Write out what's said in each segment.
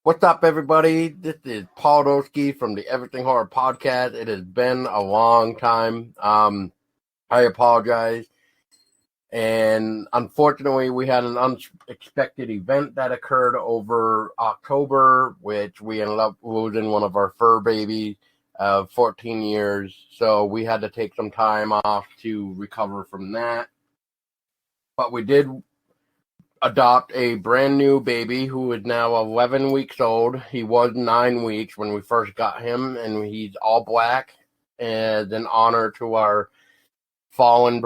What's up, everybody? This is Paul Doski from the Everything Horror Podcast. It has been a long time. I apologize. And unfortunately, we had an unexpected event that occurred over October, which we ended up losing one of our fur babies of 14 years. So we had to take some time off to recover from that. But we did adopt a brand new baby who is now 11 weeks old. He was 9 weeks when we first got him, and he's all black as an honor to our fallen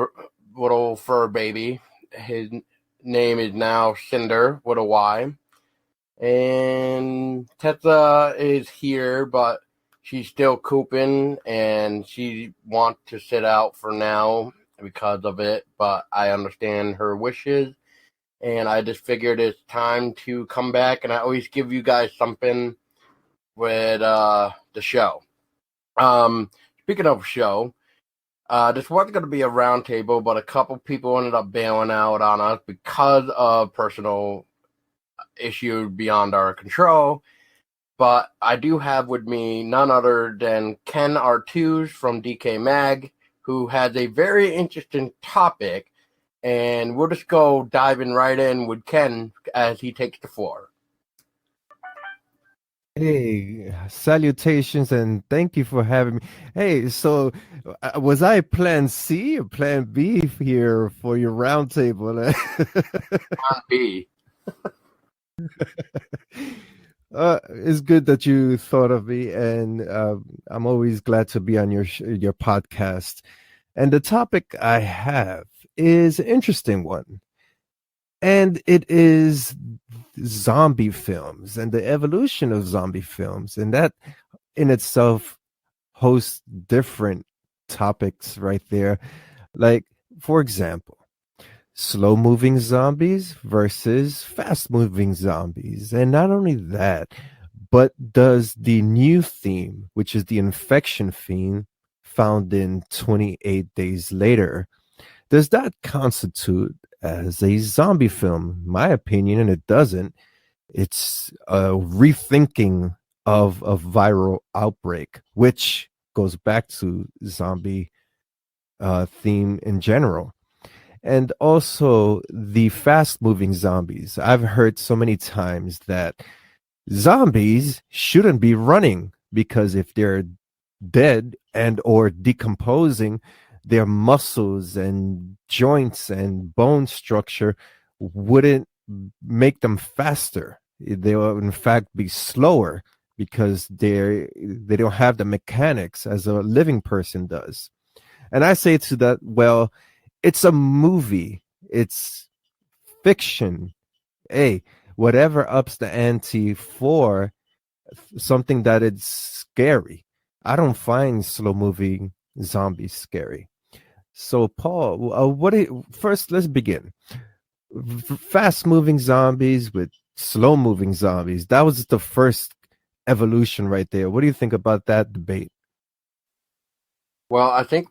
little fur baby. His name is now Cinder with a Y. And Tessa is here, but she's still cooping, and she wants to sit out for now because of it, but I understand her wishes. And I just figured it's time to come back, and I always give you guys something with the show. Speaking of show, this wasn't going to be a roundtable, but a couple people ended up bailing out on us because of personal issues beyond our control. But I do have with me none other than Ken Artuz from DecayMag, who has a very interesting topic. And we'll just go diving right in with Ken as he takes the floor. Hey, salutations and thank you for having me. Hey, so was I plan C or plan B here for your roundtable? Plan B. It's good that you thought of me, and I'm always glad to be on your podcast. And the topic I have is an interesting one, and it is zombie films and the evolution of zombie films, and that in itself hosts different topics right there. Like, for example, slow-moving zombies versus fast-moving zombies. And not only that, but does the new theme, which is the infection theme found in 28 Days Later, does that constitute as a zombie film? In my opinion, and it doesn't. It's a rethinking of a viral outbreak, which goes back to zombie theme in general. And also the fast-moving zombies. I've heard so many times that zombies shouldn't be running because if they're dead and or decomposing, their muscles and joints and bone structure wouldn't make them faster. They will in fact be slower because they don't have the mechanics as a living person does. And I say to that, well, it's a movie, it's fiction. Hey, whatever ups the ante for something that is scary. I don't find slow moving zombies scary. So, Paul, first, let's begin. Fast-moving zombies with slow-moving zombies. That was the first evolution right there. What do you think about that debate? Well, I think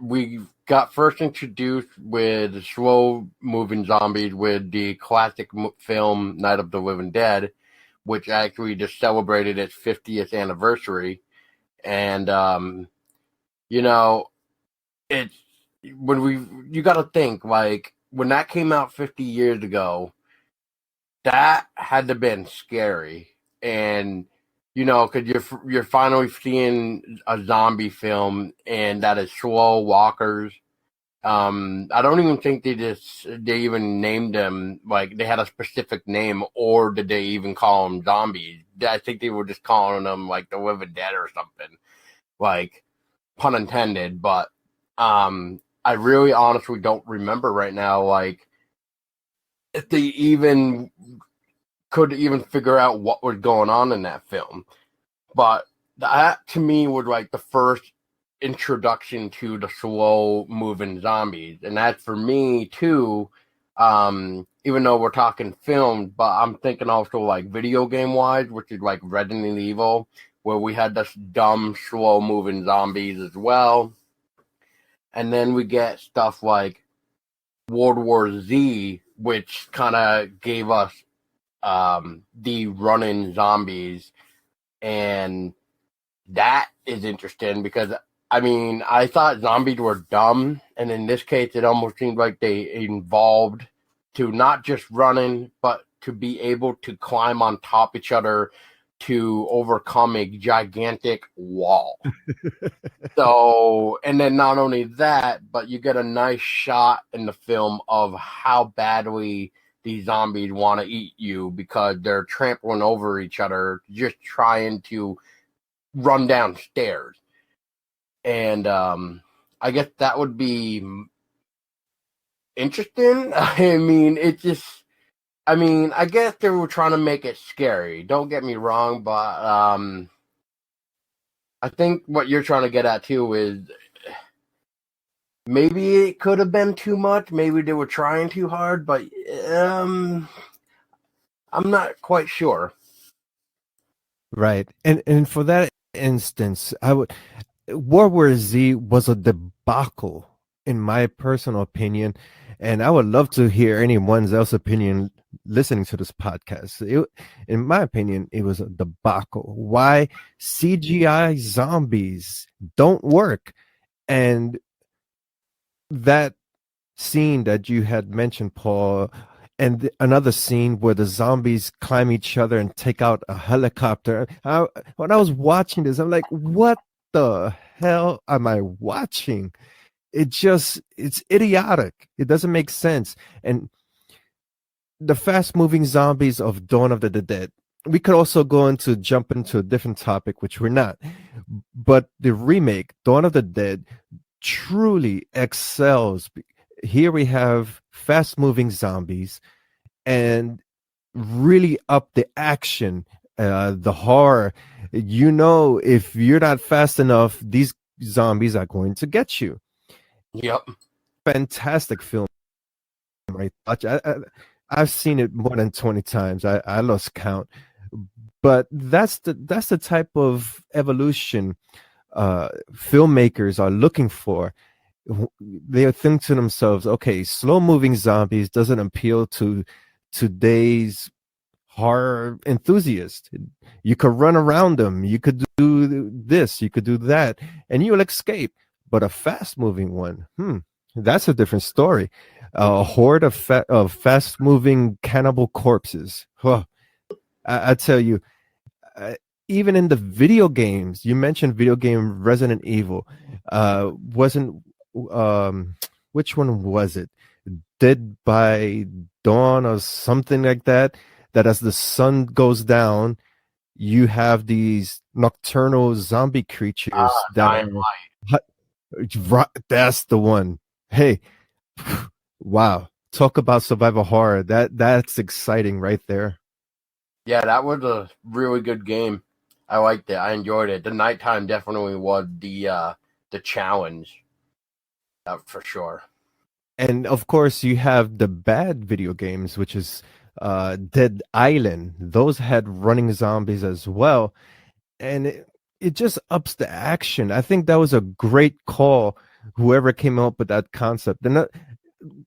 we got first introduced with slow-moving zombies with the classic film Night of the Living Dead, which actually just celebrated its 50th anniversary. And, it's you got to think, like, when that came out 50 years ago, that had to have been scary. And because you're finally seeing a zombie film, and that is slow walkers. I don't even think they even named them, like they had a specific name, or did they even call them zombies? I think they were just calling them like the Living Dead or something, like, pun intended. But I really honestly don't remember right now, like, if they even could even figure out what was going on in that film. But that to me was like the first introduction to the slow moving zombies. And that for me too, even though we're talking film, but I'm thinking also like video game wise, which is like Resident Evil, where we had this dumb slow moving zombies as well. And then we get stuff like World War Z, which kind of gave us the running zombies, and that is interesting because I mean I thought zombies were dumb, and in this case it almost seemed like they evolved to not just running, but to be able to climb on top of each other to overcome a gigantic wall. So, and then not only that, but you get a nice shot in the film of how badly these zombies want to eat you because they're trampling over each other, just trying to run downstairs. And I guess that would be interesting. I mean, I guess they were trying to make it scary. Don't get me wrong, but I think what you're trying to get at too is maybe it could have been too much. Maybe they were trying too hard, but I'm not quite sure. Right. And for that instance, World War Z was a debacle in my personal opinion, and I would love to hear anyone else's opinion listening to this podcast. In my opinion, it was a debacle. Why CGI zombies don't work, and that scene that you had mentioned, Paul, and another scene where the zombies climb each other and take out a helicopter. When I was watching this, I'm like, what the hell am I watching? It's idiotic. It doesn't make sense. And the fast moving zombies of Dawn of the Dead. We could also jump into a different topic, which we're not. But the remake, Dawn of the Dead, truly excels. Here we have fast moving zombies and really up the action, the horror. If you're not fast enough, these zombies are going to get you. Yep. Fantastic film. Right. I've seen it more than 20 times. I lost count. But that's the type of evolution filmmakers are looking for. They think to themselves, okay, slow moving zombies doesn't appeal to today's horror enthusiast. You could run around them, you could do this, you could do that, and you'll escape. But a fast moving one, that's a different story. A horde of fast moving cannibal corpses. I tell you, even in the video games, you mentioned video game Resident Evil. Which one was it? Dead by Dawn or something like that. That as the sun goes down, you have these nocturnal zombie creatures that that's the one. Hey, wow. Talk about survival horror. That's exciting right there. Yeah, that was a really good game. I liked it. I enjoyed it. The nighttime definitely was the challenge, for sure. And of course, you have the bad video games, which is Dead Island. Those had running zombies as well, and it just ups the action. I think that was a great call. Whoever came up with that concept, and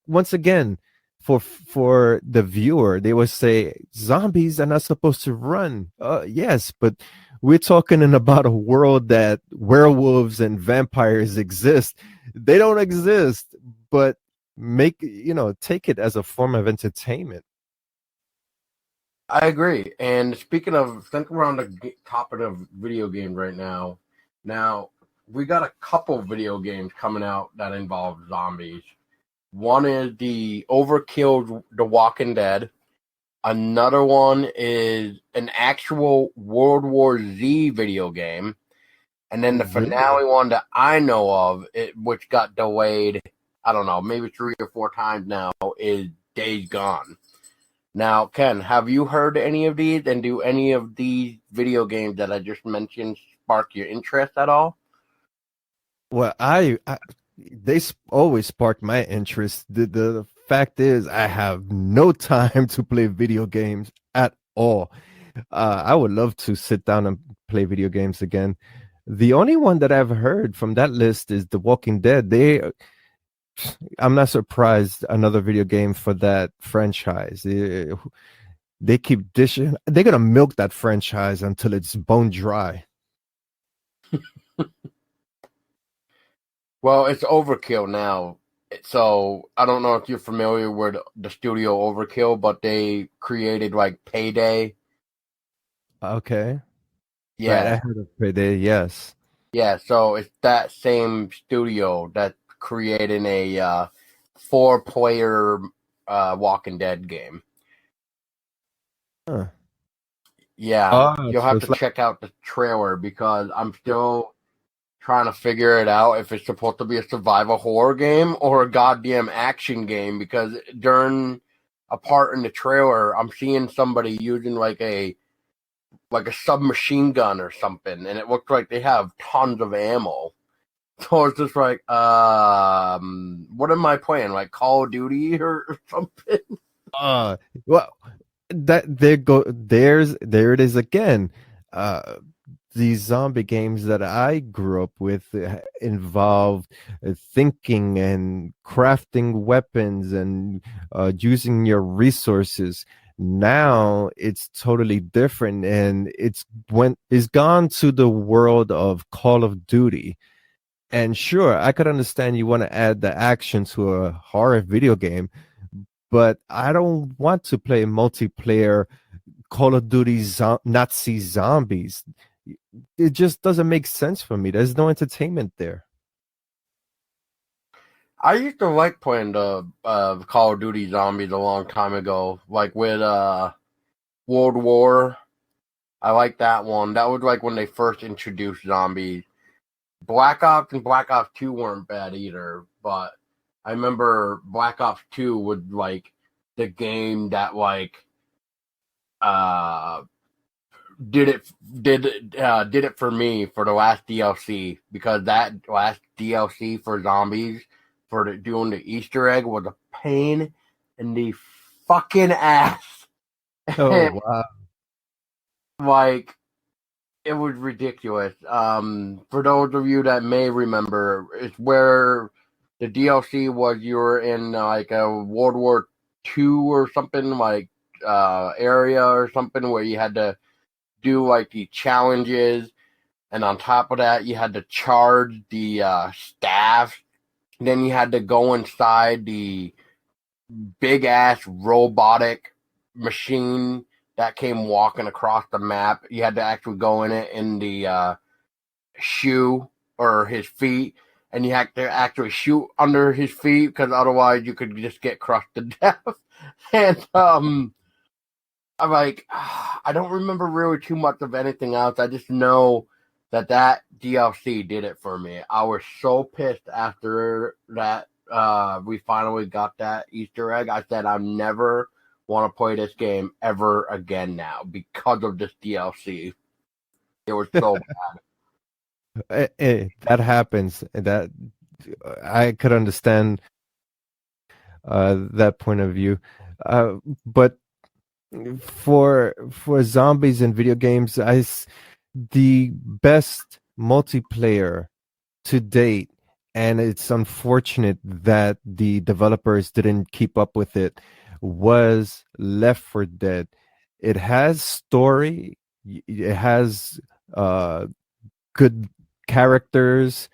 once again, for the viewer, they would say zombies are not supposed to run. Yes, but we're talking about a world that werewolves and vampires exist. They don't exist, but take it as a form of entertainment. I agree. And speaking of, think we're on the topic of video game right now. Now, we got a couple video games coming out that involve zombies. One is the Overkill The Walking Dead. Another one is an actual World War Z video game. And then the finale one that I know of, which got delayed, I don't know, maybe 3 or 4 times now, is Days Gone. Now, Ken, have you heard any of these, and do any of these video games that I just mentioned spark your interest at all? Well, they always spark my interest. The fact is, I have no time to play video games at all. I would love to sit down and play video games again. The only one that I've heard from that list is The Walking Dead. I'm not surprised. Another video game for that franchise. they keep dishing. They're gonna milk that franchise until it's bone dry. Well, it's overkill now. So I don't know if you're familiar with the studio Overkill, but they created like Payday. Okay, right. I Yeah, heard of Payday. Yes. yeah. So it's that same studio that's creating a four-player Walking Dead game. Huh. Yeah, Oh, you'll so have it's to like, check out the trailer because I'm still trying to figure it out if it's supposed to be a survival horror game or a goddamn action game because during a part in the trailer I'm seeing somebody using like a submachine gun or something and it looks like they have tons of ammo. So it's just like what am I playing? Like Call of Duty or something? uh, well, that there it is again. Uh, these zombie games that I grew up with involved thinking and crafting weapons and using your resources. Now it's totally different, and it's gone to the world of Call of Duty. And sure, I could understand you want to add the action to a horror video game, but I don't want to play multiplayer Call of Duty Nazi zombies. It just doesn't make sense for me. There's no entertainment there. I used to like playing the Call of Duty Zombies a long time ago, like with World War. I like that one. That was like when they first introduced zombies. Black Ops and Black Ops 2 weren't bad either, but I remember Black Ops 2 was like the game that like uh did it for me for the last DLC because that last DLC for zombies for doing the Easter egg was a pain in the fucking ass. Oh wow. Like it was ridiculous. For those of you that may remember, it's where the DLC was you were in like a World War II or something like area or something where you had to do like the challenges, and on top of that, you had to charge the staff. Then you had to go inside the big ass robotic machine that came walking across the map. You had to actually go in it in the shoe or his feet, and you had to actually shoot under his feet because otherwise you could just get crushed to death. And I'm like, I don't remember really too much of anything else. I just know that DLC did it for me. I was so pissed after that we finally got that Easter egg. I said I never want to play this game ever again now because of this DLC. It was so That happens. That I could understand that point of view. But for zombies in video games, the best multiplayer to date, and it's unfortunate that the developers didn't keep up with it, was Left 4 Dead. It has story, it has good characters,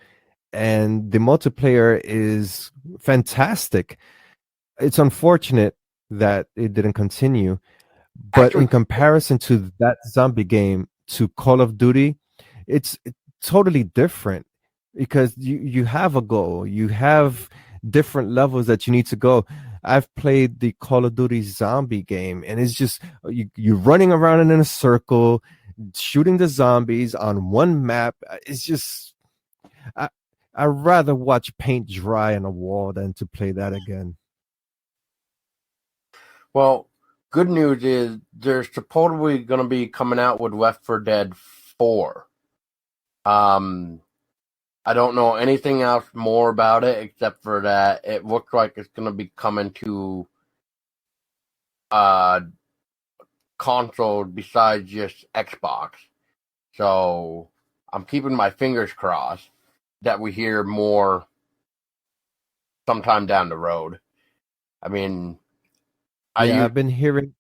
and the multiplayer is fantastic. It's unfortunate that it didn't continue, but in actually. comparison to that zombie game, to Call of Duty, it's totally different because you have a goal, you have different levels that you need to go. I've played the Call of Duty zombie game, and it's just you're running around in a circle, shooting the zombies on one map. It's just I I'd rather watch paint dry on a wall than to play that again. Well, good news is they're supposedly going to be coming out with Left 4 Dead 4. Um, I don't know anything else more about it except for that it looks like it's going to be coming to uh console besides just Xbox. So I'm keeping my fingers crossed that we hear more sometime down the road. I mean, I Yeah, use I've been hearing.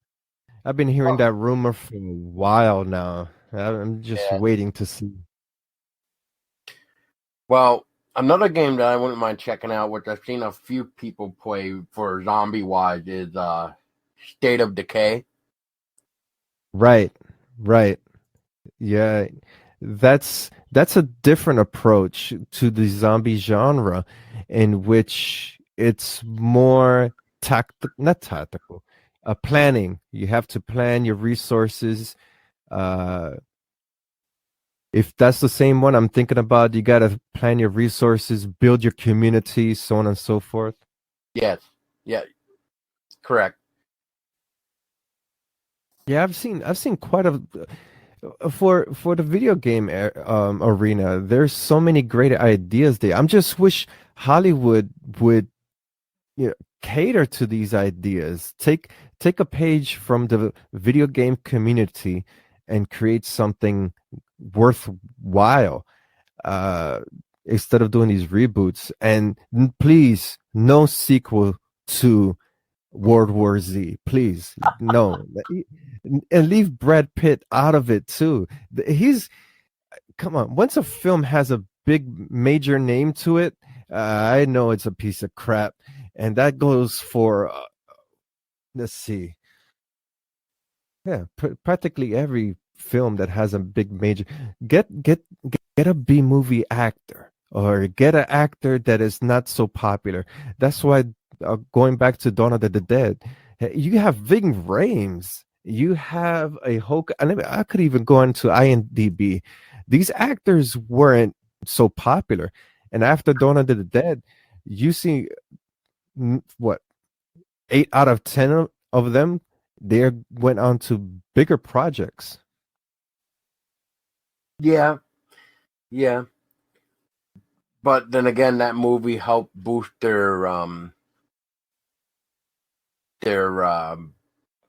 I've been hearing that rumor for a while now. I'm just Yeah. waiting to see. Well, another game that I wouldn't mind checking out, which I've seen a few people play for zombie wise, is State of Decay. Right, right. Yeah, that's a different approach to the zombie genre, in which it's more not tactical, planning. You have to plan your resources. Uh, if that's the same one I'm thinking about, you got to plan your resources, build your community, so on and so forth. Yes. Yeah. Correct. Yeah, I've seen quite a for the video game arena. There's so many great ideas there. I'm just wish Hollywood would, you know, cater to these ideas. Take a page from the video game community and create something worthwhile, uh, instead of doing these reboots. And please, no sequel to World War Z. Please, no. And leave Brad Pitt out of it too. He's Come on. Once a film has a big major name to it, I know it's a piece of crap, and that goes for let's see, yeah, practically every film that has a big major. Get a B movie actor, or get an actor that is not so popular. That's why, going back to Dawn of the Dead, you have Ving Rhames, you have a whole. I could even go into IMDb. These actors weren't so popular, and after Dawn of the Dead, you see, what, 8 out of 10 of them, they went on to bigger projects. Yeah. Yeah. But then again, that movie helped boost their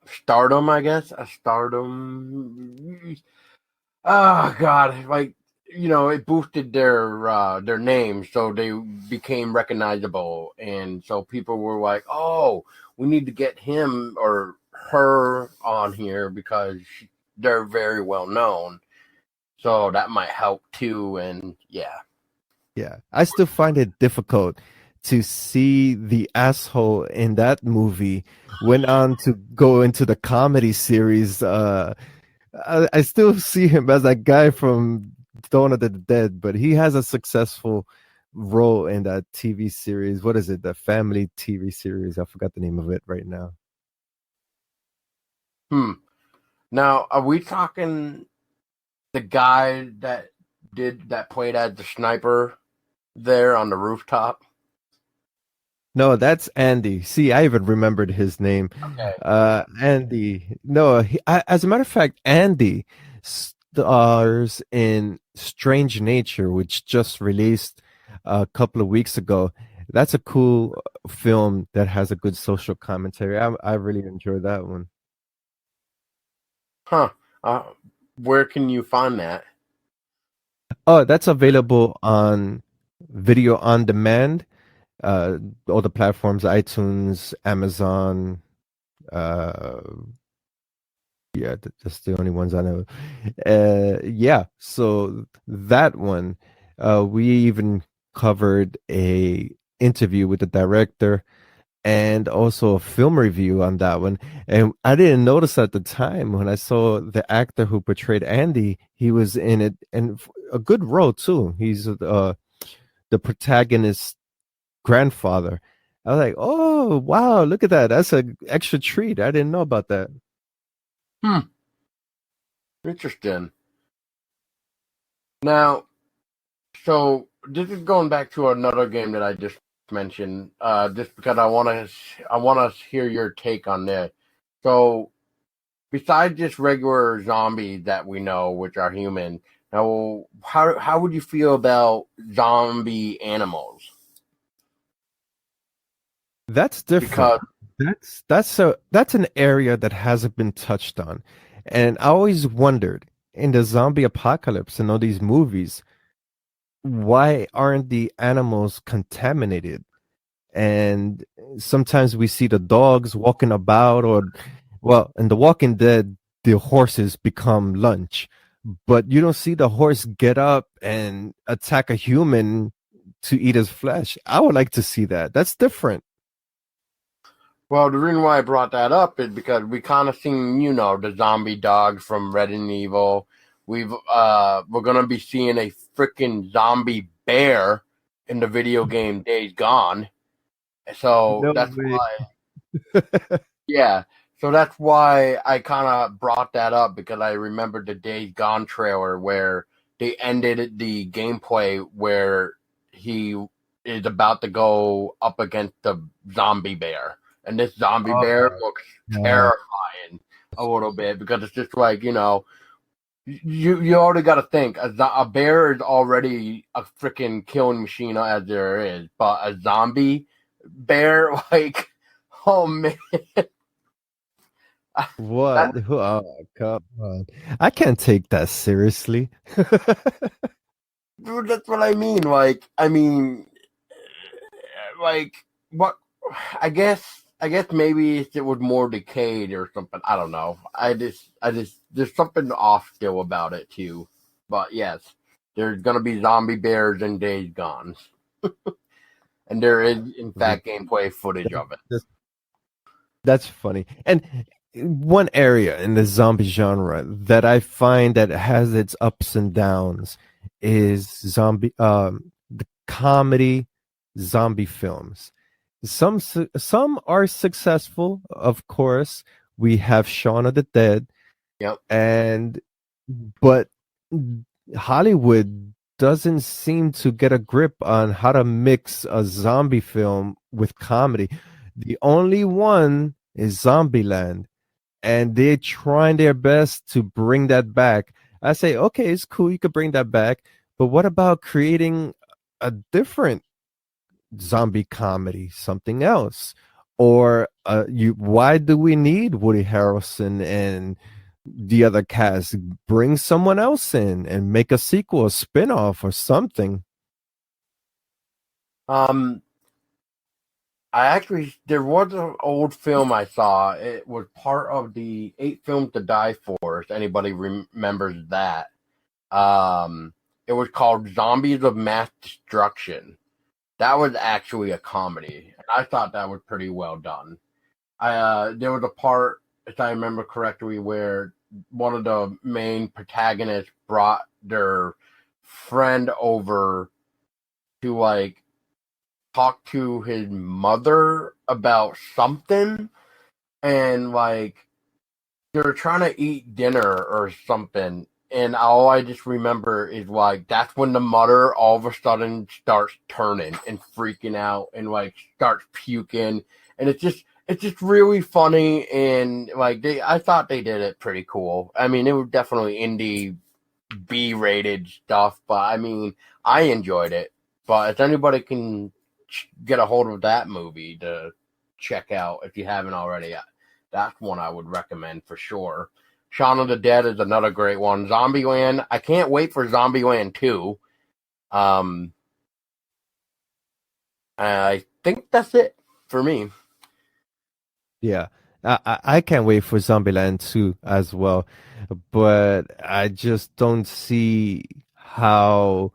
stardom, I guess. A stardom. Oh God, like, it boosted their name, so they became recognizable, and so people were like, "Oh, we need to get him or her on here because they're very well known." So that might help too, and yeah. Yeah, I still find it difficult to see the asshole in that movie went on to go into the comedy series. I still see him as that guy from Dawn of the Dead, but he has a successful role in that TV series. What is it? The family TV series. I forgot the name of it right now. Hmm. Now, are we talking the guy that played as the sniper there on the rooftop? No, that's Andy. See, I even remembered his name. Okay. Andy. No, as a matter of fact, Andy stars in Strange Nature, which just released a couple of weeks ago. That's a cool film that has a good social commentary. I really enjoyed that one. Huh. Uh, where can you find that? Oh, that's available on video on demand. All the platforms: iTunes, Amazon. Uh, Yeah, that's the only ones I know. Yeah, so that one, we even covered a interview with the director and also a film review on that one. And I didn't notice at the time when I saw the actor who portrayed Andy, he was in it, and a good role too. He's the protagonist's grandfather. I was like, oh wow, look at that! That's an extra treat. I didn't know about that. Hmm. Interesting. Now, so this is going back to another game that I just mentioned, just because I want to hear your take on this. So, besides just regular zombies that we know, which are human, now how would you feel about zombie animals? That's different. Because That's an area that hasn't been touched on. And I always wondered, in the zombie apocalypse and all these movies, why aren't the animals contaminated? And sometimes we see the dogs walking about, or Well, in The Walking Dead, the horses become lunch, but you don't see the horse get up and attack a human to eat his flesh. I would like to see that. That's different. Well, the reason why I brought that up is because we kind of seen, the zombie dog from Resident Evil. We're gonna be seeing a freaking zombie bear in the video game Days Gone. So No that's way. why, yeah. So that's why I kind of brought that up because I remembered the Days Gone trailer where they ended the gameplay where he is about to go up against the zombie bear, and this zombie Oh, bear looks God. terrifying a little bit because it's just like you already got to think a bear is already a freaking killing machine as there is, but a zombie bear like oh man. What? That, Oh, come on. I can't take that seriously. dude, that's what I mean. Like what? I guess maybe it was more decayed or something. I don't know. I just there's something off still about it too. But yes, there's gonna be zombie bears in Days Gone, and there is in fact gameplay footage of it. That's, that's funny. And one area in the zombie genre that I find that has its ups and downs is the comedy zombie films. Some are successful, of course. We have Shaun of the Dead, Yep. and but Hollywood doesn't seem to get a grip on how to mix a zombie film with comedy. The only one is Zombieland, and they're trying their best to bring that back. I say, okay, it's cool, you could bring that back, but what about creating a different zombie comedy, something else? Or why do we need Woody Harrelson and the other cast? Bring someone else in and make a sequel, a spin-off or something. Um, there was an old film I saw. It was part of the 8 Films to Die For. If anybody remembers that, it was called Zombies of Mass Destruction. That was actually a comedy, and I thought that was pretty well done. There was a part, if I remember correctly, where one of the main protagonists brought their friend over to like talk to his mother about something, and like they were trying to eat dinner or something. And all I just remember is like that's when the mother all of a sudden starts turning and freaking out and like starts puking, and it's just really funny, and like I thought they did it pretty cool. I mean, it was definitely indie B-rated stuff, but I mean, I enjoyed it. But if anybody can get a hold of that movie to check out if you haven't already, that's one I would recommend for sure. Shaun of the Dead is another great one. Zombieland, I can't wait for Zombieland 2. Um, I think that's it for me. Yeah. I can't wait for Zombieland 2 as well. But I just don't see how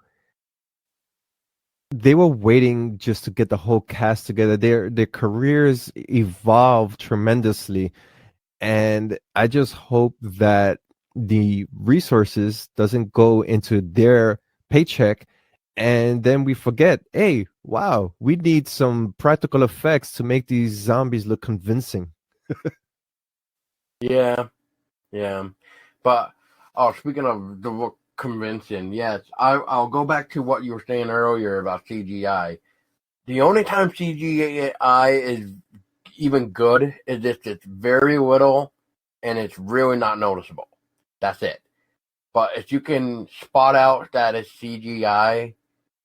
they were waiting just to get the whole cast together. Their careers evolved tremendously, and I just hope that the resources doesn't go into their paycheck, and then we forget, hey, wow, we need some practical effects to make these zombies look convincing. Yeah, yeah. But oh, speaking of the look convincing, yes, I'll go back to what you were saying earlier about CGI. The only time CGI is even good is if it's very little and it's really not noticeable. That's it. But if you can spot out that it's CGI,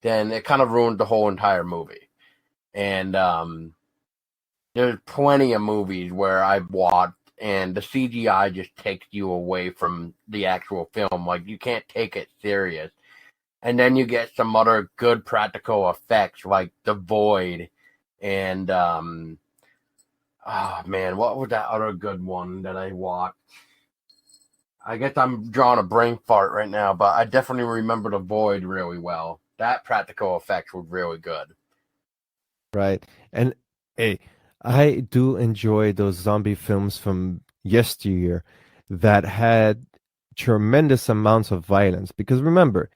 then it kind of ruins the whole entire movie. And there's plenty of movies where I've watched and the CGI just takes you away from the actual film. Like you can't take it serious. And then you get some other good practical effects like the void and Oh man, what was that other good one that I watched? I guess I'm drawing a brain fart right now, but I definitely remember The Void really well. That practical effects were really good. Right. And hey, I do enjoy those zombie films from yesteryear that had tremendous amounts of violence. Because remember,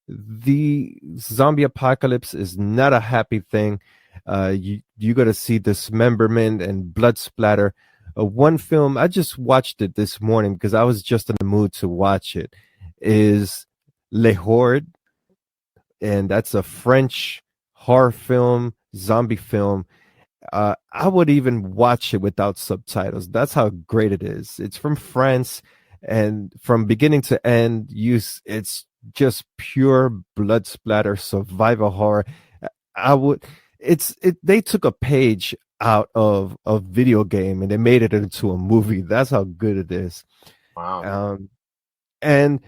the zombie apocalypse is not a happy thing. You got to see dismemberment and blood splatter. One film I just watched it this morning because I was just in the mood to watch it. Is Le Horde, and that's a French horror film, zombie film. I would even watch it without subtitles. That's how great it is. It's from France, and from beginning to end, it's just pure blood splatter survival horror. I would. They took a page out of a video game and they made it into a movie. That's how good it is. Wow. And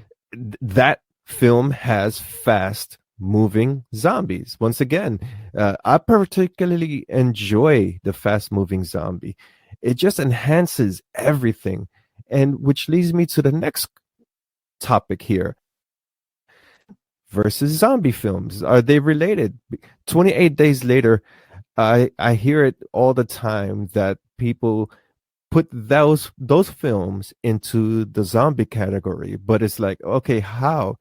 that film has fast moving zombies. Once again, I particularly enjoy the fast moving zombie. It just enhances everything. And which leads me to the next topic here versus zombie films. Are they related? 28 days later, I hear it all the time that people put those films into the zombie category, but it's like, okay, how?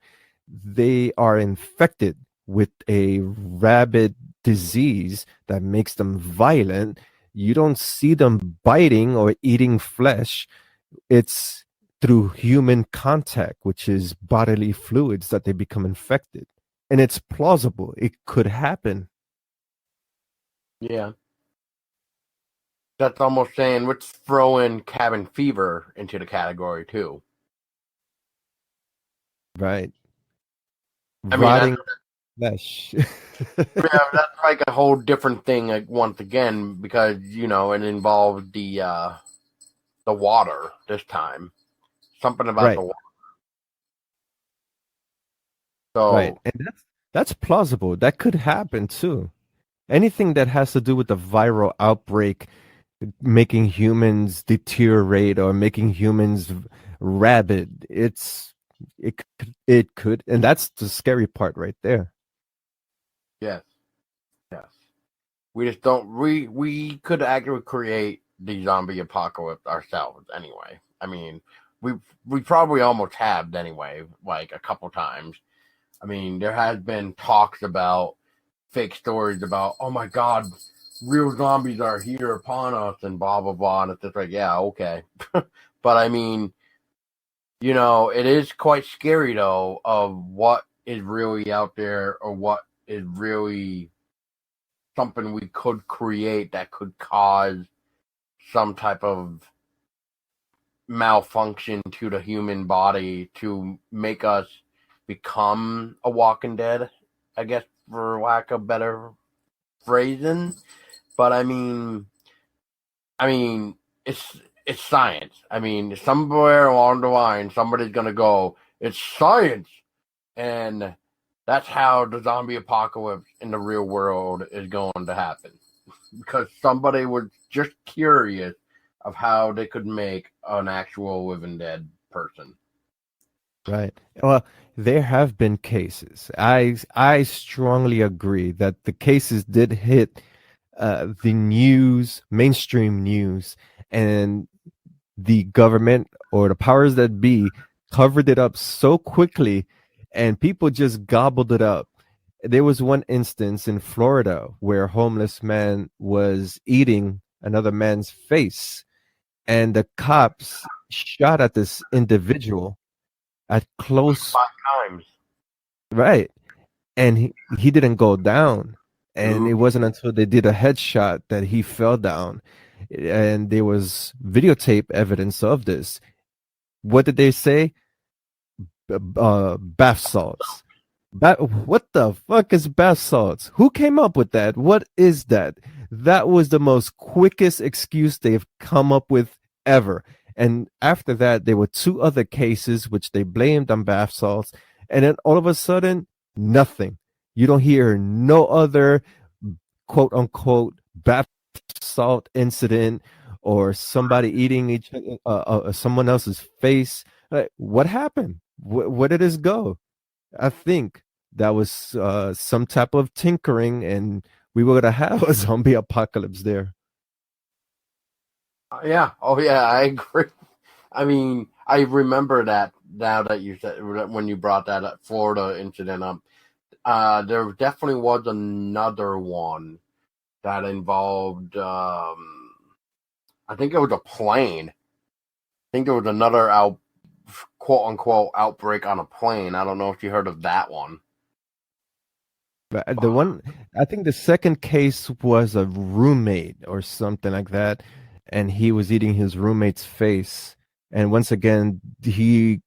They are infected with a rabid disease that makes them violent. You don't see them biting or eating flesh. It's through human contact, which is bodily fluids, that they become infected. And it's plausible. It could happen. Yeah. That's almost saying let's throw in cabin fever into the category too. Right. I mean, Rotting flesh. yeah, that's like a whole different thing. Like, once again, because it involves the water this time. Something about Right. the water. So Right. And that's plausible. That could happen too. Anything that has to do with the viral outbreak making humans deteriorate or making humans rabid, it could, and that's the scary part right there. yes, yes. We just don't. We could actually create the zombie apocalypse ourselves. Anyway, I mean, we probably almost have anyway, like a couple times. I mean, there has been talks about fake stories about, oh my god, real zombies are here upon us and blah blah blah, and it's just like, yeah, okay. But I mean, it is quite scary though of what is really out there or what is really something we could create that could cause some type of malfunction to the human body to make us become a Walking Dead, I guess, for lack of better phrasing. But I mean, it's science. I mean, somewhere along the line, somebody's gonna go, it's science, and that's how the zombie apocalypse in the real world is going to happen. Because somebody was just curious of how they could make an actual living dead person. Right. Well, there have been cases. I strongly agree that the cases did hit the news, mainstream news, and the government or the powers that be covered it up so quickly, and people just gobbled it up. There was one instance in Florida where a homeless man was eating another man's face, and the cops shot at this individual at close, 5 times. right, and he didn't go down, and it Ooh. wasn't until they did a headshot that he fell down, and there was videotape evidence of this. What did they say? Bath salts. What the fuck is bath salts? Who came up with that? What is that? That was the most quickest excuse they've come up with ever. And after that, there were two other cases which they blamed on bath salts. And then all of a sudden, nothing. You don't hear no other quote unquote bath salt incident or somebody eating someone else's face. Like, what happened? Where did this go? I think that was some type of tinkering, and we were gonna have a zombie apocalypse there. Yeah. Oh, yeah. I agree. I mean, I remember that now that you said when you brought that Florida incident up. There definitely was another one that involved. I think it was a plane. I think there was another quote unquote outbreak on a plane. I don't know if you heard of that one. But the one, I think the second case was a roommate or something like that, and he was eating his roommate's face. And once again, he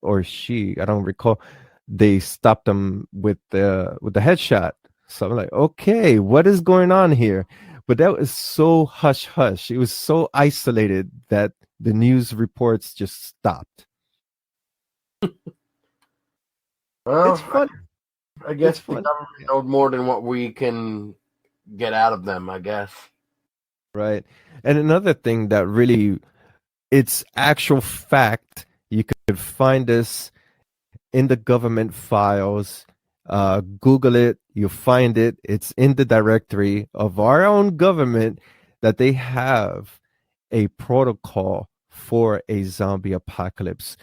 or she, I don't recall, they stopped him with the headshot. So I'm like, okay, what is going on here? But that was so hush hush. It was so isolated that the news reports just stopped. Well, It's funny. I guess It's the funny. government knows more than what we can get out of them. I guess. Right. And another thing that really, it's actual fact. You could find this in the government files. Google it, you find it. It's in the directory of our own government that they have a protocol for a zombie apocalypse.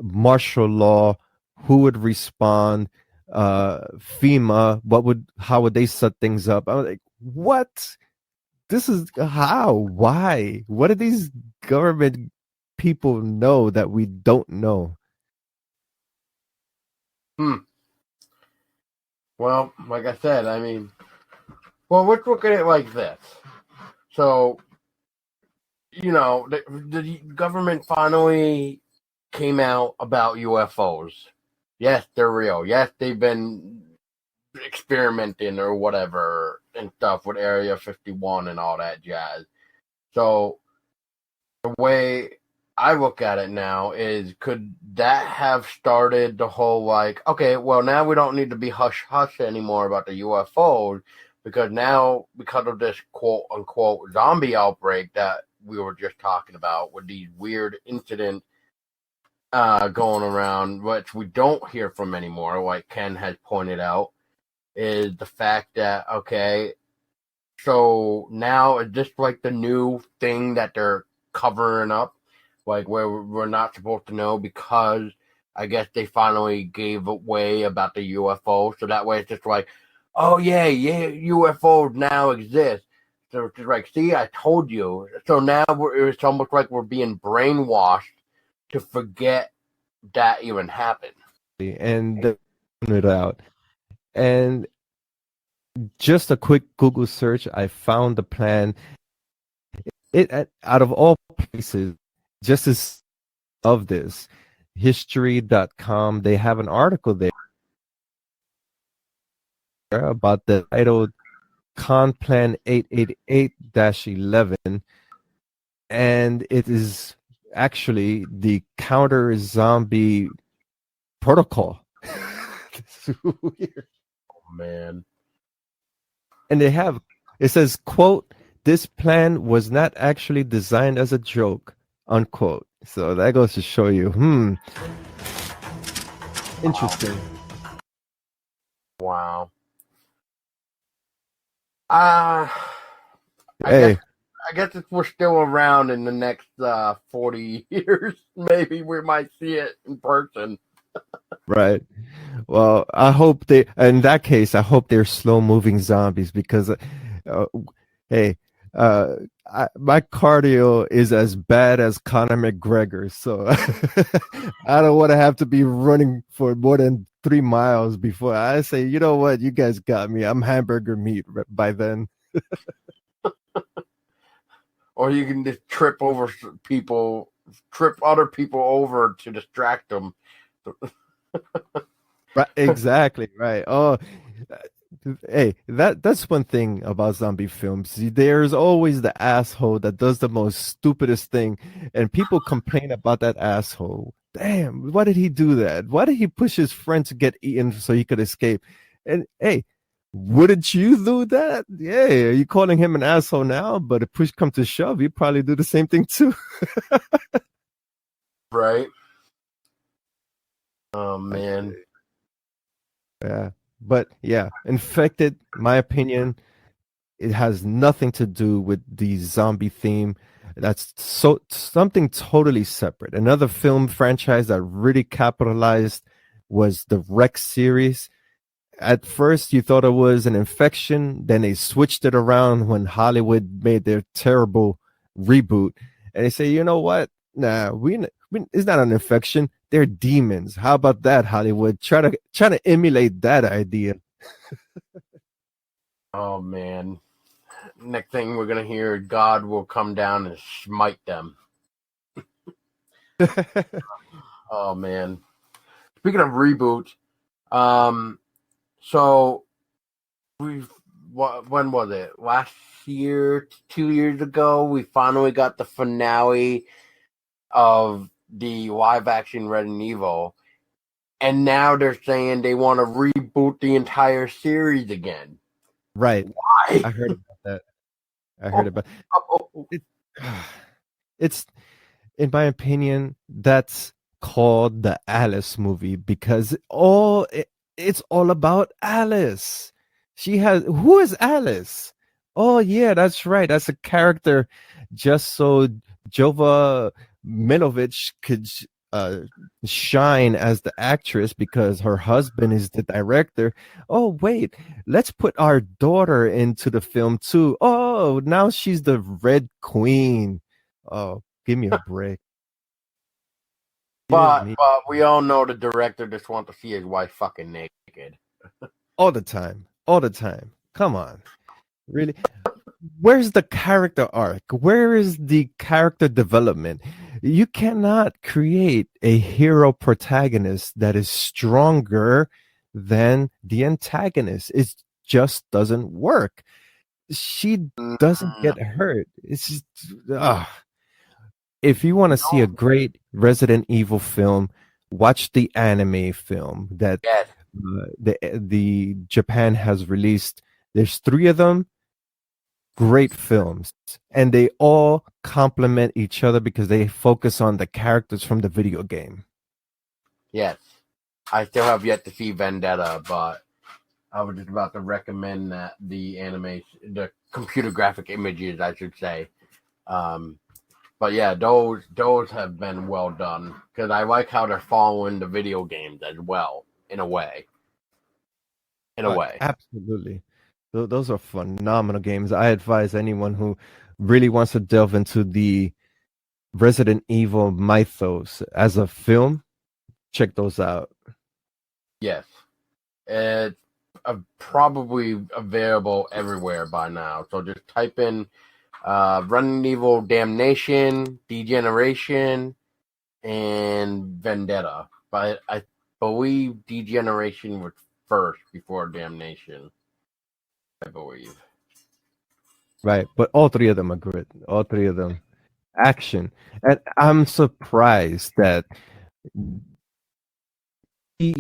Martial law, who would respond, FEMA, how would they set things up? I was like, what? This is how? Why? What do these government people know that we don't know? Well, like I said, I mean, well, let's look at it like this. So, the government finally came out about UFOs. Yes, they're real. Yes, they've been experimenting or whatever and stuff with Area 51 and all that jazz. So the way I look at it now is, could that have started the whole like, okay, well, now we don't need to be hush hush anymore about the UFOs because now, because of this quote unquote zombie outbreak that we were just talking about with these weird incidents going around, which we don't hear from anymore, like Ken has pointed out, is the fact that, okay, so now it's just like the new thing that they're covering up, like where we're not supposed to know because I guess they finally gave away about the UFO. So that way it's just like, oh yeah, UFOs now exist. So it's just like, see, I told you. So now it's almost like we're being brainwashed to forget that even happened. And it out. And just a quick Google search, I found the plan. It out of all places, just as of this, history.com, they have an article there about the titled Con Plan 888-11, and it is actually the counter zombie protocol. This is weird. Oh, man. And it says, quote, this plan was not actually designed as a joke, unquote. So that goes to show you, interesting. Wow. Hey, I guess if we're still around in the next 40 years, maybe we might see it in person. right. Well, I hope in that case, I hope they're slow moving zombies because, hey, my cardio is as bad as Conor McGregor. So I don't want to have to be running for more than 3 miles before I say, you know what, you guys got me. I'm hamburger meat by then. Or you can just trip other people over to distract them. Right, exactly, right. Oh, hey, that's one thing about zombie films. There's always the asshole that does the most stupidest thing, and people complain about that asshole. Damn, why did he do that? Why did he push his friend to get eaten so he could escape? And hey, Wouldn't you do that? Yeah, you calling him an asshole now, but if push come to shove, you'd probably do the same thing too. Right? Oh man. Yeah. But yeah, Infected, my opinion, it has nothing to do with the zombie theme. That's so something totally separate. Another film franchise that really capitalized was the Rex series. At first, you thought it was an infection, then they switched it around when Hollywood made their terrible reboot, and they say, you know what? Nah, it's not an infection. They're demons. How about that, Hollywood? Try to emulate that idea. Oh man. Next thing we're gonna hear, God will come down and smite them. Oh man. Speaking of reboot, so when was it? Last year, 2 years ago, we finally got the finale of the live action Resident Evil, and now they're saying they want to reboot the entire series again. Right. Why? I heard about that. I heard about it. It's, in my opinion, that's called the Alice movie because it's all about Alice. Who is Alice? Oh yeah, that's right. That's a character just so Jova Milovich could uh, shine as the actress because her husband is the director. Oh wait, let's put our daughter into the film too. Oh, now she's the Red Queen. Oh, give me a break. Give But me we all know the director just wants to see his wife fucking naked. all the time. All the time. Come on. Really? Where's the character arc? Where is the character development? You cannot create a hero protagonist that is stronger than the antagonist. It just doesn't work. She doesn't Mm, get hurt. It's just, if you want to see a great Resident Evil film, watch the anime film that yes, the Japan has released. There's three of them, great films, and they all complement each other because they focus on the characters from the video game. yes. I still have yet to see Vendetta, but I was just about to recommend that the computer graphic images, I should say. But yeah, those have been well done because I like how they're following the video games as well in a way. In a way, Absolutely. Those are phenomenal games. I advise anyone who really wants to delve into the Resident Evil mythos as a film, check those out. yes, it's probably available everywhere by now. So just type in Resident Evil Damnation, Degeneration, and Vendetta. But I believe Degeneration was first before Damnation. I believe. Right. But all three of them are good. All three of them. Action. And I'm surprised that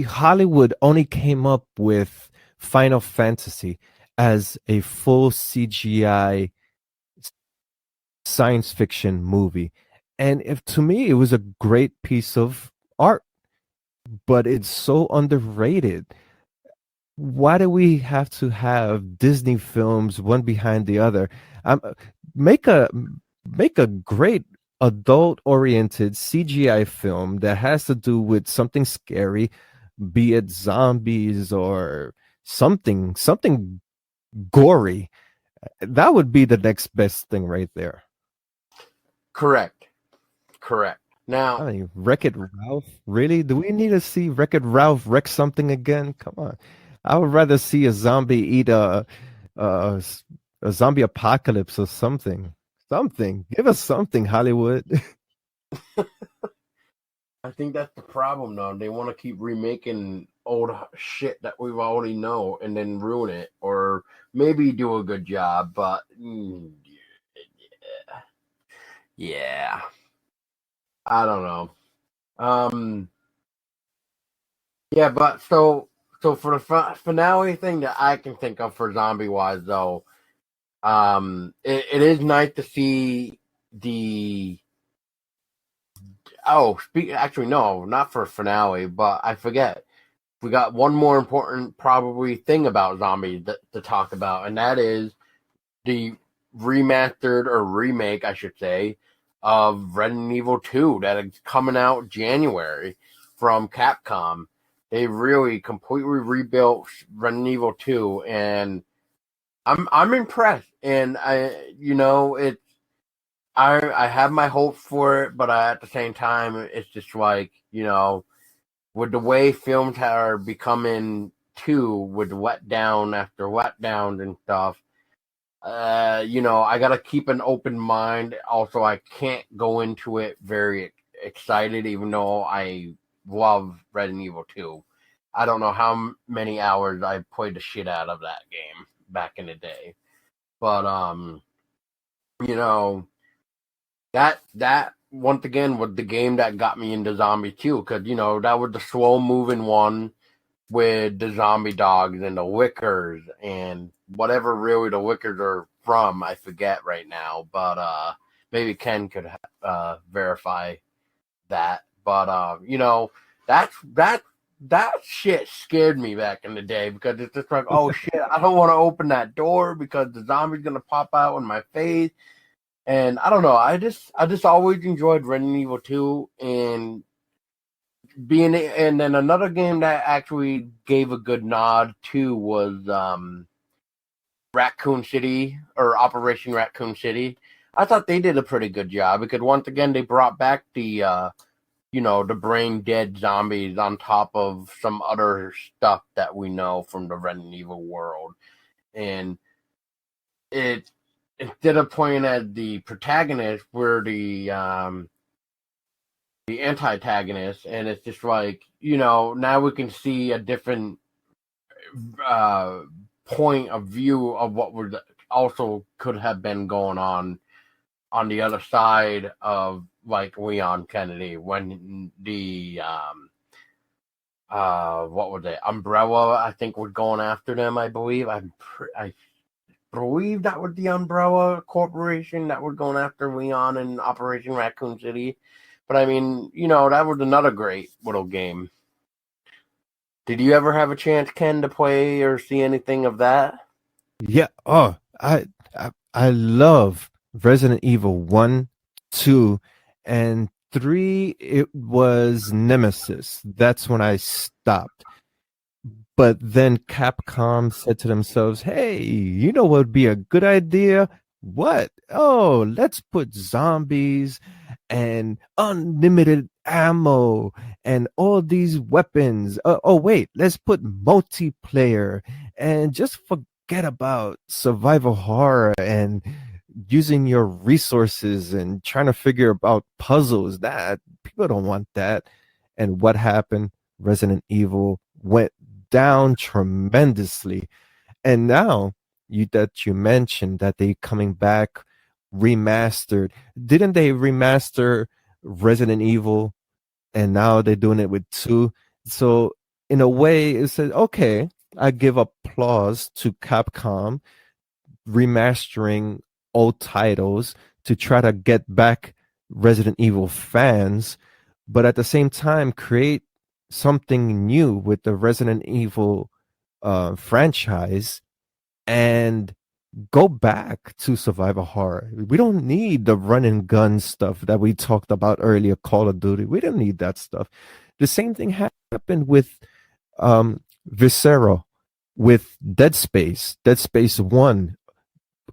Hollywood only came up with Final Fantasy as a full CGI science fiction movie. And if to me it was a great piece of art, but it's so underrated. Why do we have to have Disney films one behind the other? Um, make a make a great adult oriented CGI film that has to do with something scary, be it zombies or something gory. That would be the next best thing right there. Correct. Correct. I Now, mean, Wreck-It Ralph, really? Do we need to see Wreck-It Ralph wreck something again? Come on. I would rather see a zombie eat a, a zombie apocalypse or something. Something. Give us something, Hollywood. I think that's the problem, though. They want to keep remaking old shit that we've already know and then ruin it, or maybe do a good job. But yeah, I don't know. Yeah, but so So for the finale thing that I can think of for zombie wise though, it is nice to see the actually no, not for finale, but I forget. We got one more important probably thing about zombies to talk about, and that is the remastered or remake, I should say, of Resident Evil 2 that is coming out January from Capcom. They really completely rebuilt Resident Evil 2, and I'm impressed. And I have my hopes for it, but at the same time, it's just like, with the way films are becoming too, with letdown after letdowns and stuff, I gotta keep an open mind. Also, I can't go into it very excited, even though I love Resident Evil 2. I don't know how many hours I played the shit out of that game back in the day, but you know, that once again was the game that got me into Zombie 2, because that was the slow moving one with the zombie dogs and the Wickers and whatever really the Wickers are from, I forget right now, but maybe Ken could verify that. But that shit scared me back in the day, because it's just like, oh shit, I don't want to open that door because the zombie's gonna pop out in my face. And I don't know, I just always enjoyed Resident Evil 2, and and then another game that actually gave a good nod to was Raccoon City, or Operation Raccoon City. I thought they did a pretty good job, because once again they brought back the brain dead zombies on top of some other stuff that we know from the Resident Evil world. And it, instead of playing as the protagonist, we're the antagonist, and it's just like, now we can see a different point of view of what would also could have been going on the other side of, like, Leon Kennedy, when the what was it, Umbrella, I think, was going after them. I believe I believe that was the Umbrella Corporation that was going after Leon in Operation Raccoon City. But I mean, that was another great little game. Did you ever have a chance, Ken, to play or see anything of that? Yeah. Oh, I love Resident Evil 1, 2, and 3. It was Nemesis. That's when I stopped. But then Capcom said to themselves, hey, you know what would be a good idea? What? Oh, let's put zombies and unlimited ammo and all these weapons. Oh, wait, let's put multiplayer and just forget about survival horror and using your resources and trying to figure out puzzles. That people don't want that. And what happened? Resident Evil went down tremendously. And now you mentioned that they coming back remastered. Didn't they remaster Resident Evil, and now they're doing it with 2? So in a way it says, okay, I give applause to Capcom remastering old titles to try to get back Resident Evil fans, but at the same time create something new with the Resident Evil franchise, and go back to survival horror. We don't need the run and gun stuff that we talked about earlier, Call of Duty. We don't need that stuff. The same thing happened with Viscera, with Dead Space 1.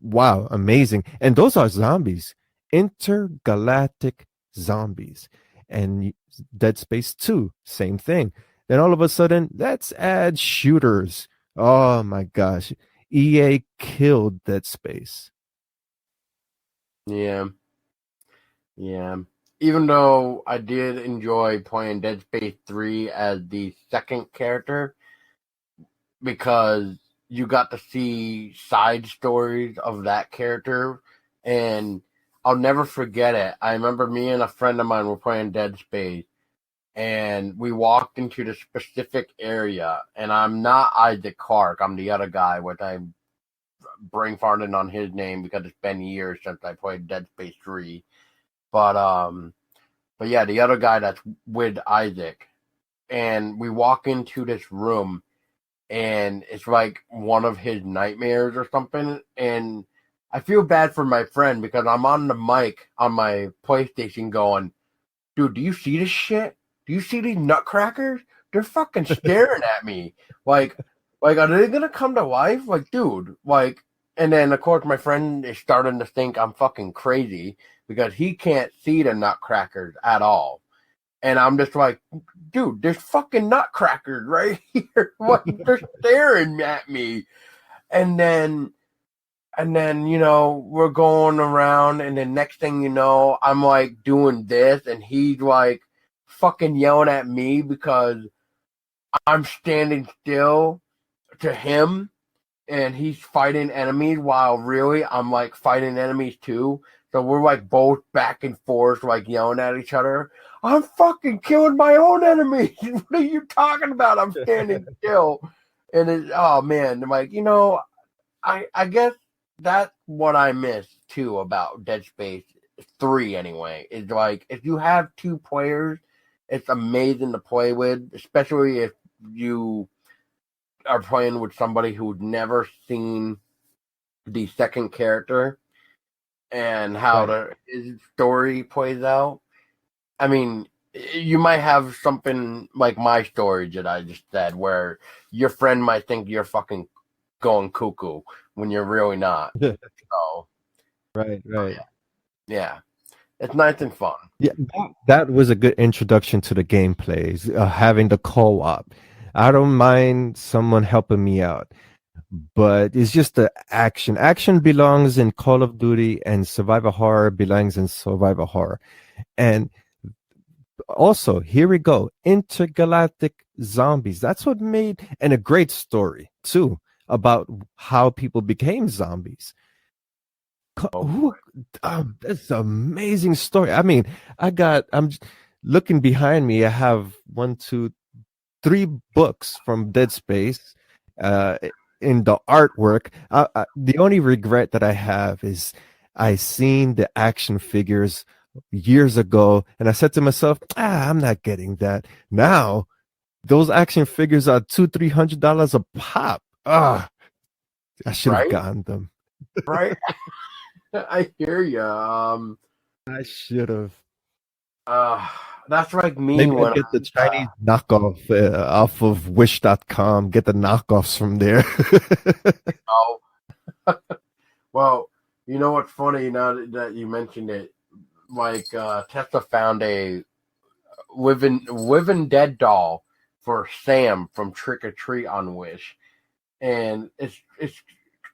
Wow, amazing. And those are zombies, intergalactic zombies. And Dead Space 2, same thing. Then all of a sudden, let's add shooters. Oh my gosh. EA killed Dead Space. Yeah. Yeah. Even though I did enjoy playing Dead Space 3 as the second character, because you got to see side stories of that character, and I'll never forget it. I remember me and a friend of mine were playing Dead Space, and we walked into the specific area, and I'm not Isaac Clarke, I'm the other guy, which I'm brain farting on his name because it's been years since I played Dead Space 3. But yeah, the other guy that's with Isaac, and we walk into this room, and it's like one of his nightmares or something, and I feel bad for my friend because I'm on the mic on my PlayStation going, dude, do you see this shit? Do you see these nutcrackers? They're fucking staring at me. Like, are they gonna come to life? Like, dude, like, and then of course my friend is starting to think I'm fucking crazy because he can't see the nutcrackers at all. And I'm just like, dude, there's fucking nutcrackers right here. Like, they're staring at me. And then we're going around, and the next thing you know, I'm like doing this, and he's like fucking yelling at me because I'm standing still to him, and he's fighting enemies while really I'm like fighting enemies too. So we're like both back and forth, like yelling at each other. I'm fucking killing my own enemies. What are you talking about? I'm standing still. And oh man, I'm like, I guess that's what I miss too about Dead Space 3 anyway. Is like if you have two players, it's amazing to play with, especially if you are playing with somebody who's never seen the second character and how his story plays out. I mean, you might have something like my story that I just said, where your friend might think you're fucking going cuckoo when you're really not. So, Right. yeah, it's nice and fun. Yeah, that was a good introduction to the gameplays, having the co-op. I don't mind someone helping me out, but it's just the action. Action belongs in Call of Duty, and survival horror belongs in survival horror. And also, here we go, intergalactic zombies. That's what made, and a great story too about how people became zombies. That's an amazing story. I mean, I'm looking behind me. I have one, two, three books from Dead Space uh, in the artwork. The only regret that I have is I seen the action figures years ago, and I said to myself, I'm not getting that. Now, those action figures are $200-300 a pop. I should have Right? gotten them. Right? I hear you. I should have. That's like me Maybe I'll when get the Chinese knockoff off of Wish.com. Get the knockoffs from there. oh, well, you know what's funny now that you mentioned it? Like Tesla found a living dead doll for Sam from Trick or Treat on Wish, and it's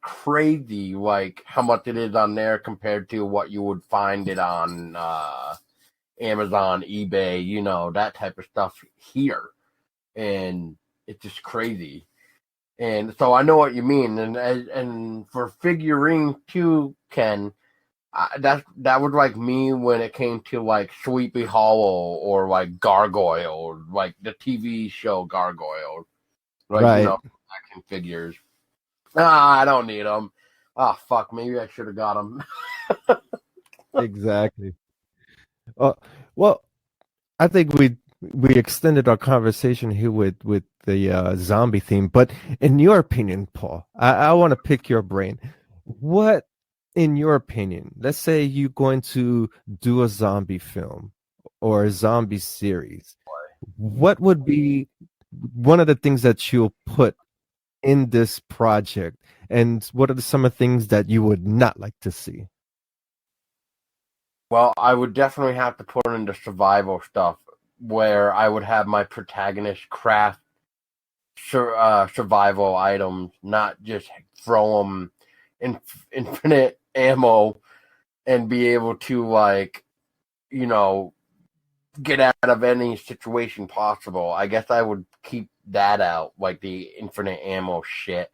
crazy like how much it is on there compared to what you would find it on Amazon, eBay, that type of stuff here, and it's just crazy. And so I know what you mean, and for figurine too, Ken. That was like me when it came to like Sleepy Hollow or like Gargoyle, like the TV show Gargoyle, like Right. action figures. I don't need them. Oh fuck, maybe I should have got them. Exactly. Well, I think we extended our conversation here with the zombie theme. But in your opinion, Paul, I want to pick your brain. What, in your opinion, let's say you're going to do a zombie film or a zombie series, what would be one of the things that you'll put in this project, and what are some of the things that you would not like to see? Well, I would definitely have to put in the survival stuff where I would have my protagonist craft survival items, not just throw them infinite ammo and be able to you know get out of any situation possible. I guess I would keep that out, like the infinite ammo shit.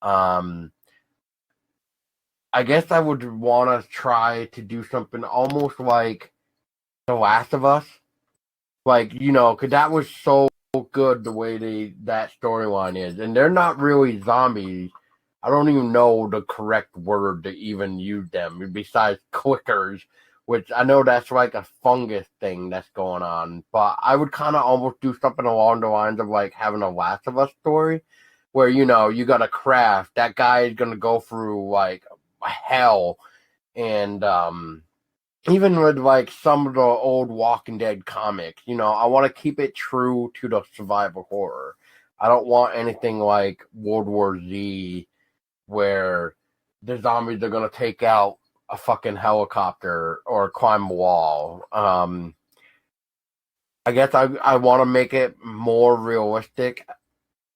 Um, I guess I would want to try to do something almost like The Last of Us, Like, because that was so good the way that storyline is. And they're not really zombies. I don't even know the correct word to even use them besides clickers, which I know that's like a fungus thing that's going on. But I would kind of almost do something along the lines of like having a Last of Us story where, you got to craft. That guy is going to go through like hell. And even with like some of the old Walking Dead comics, I want to keep it true to the survival horror. I don't want anything like World War Z where the zombies are going to take out a fucking helicopter or climb a wall. I guess I want to make it more realistic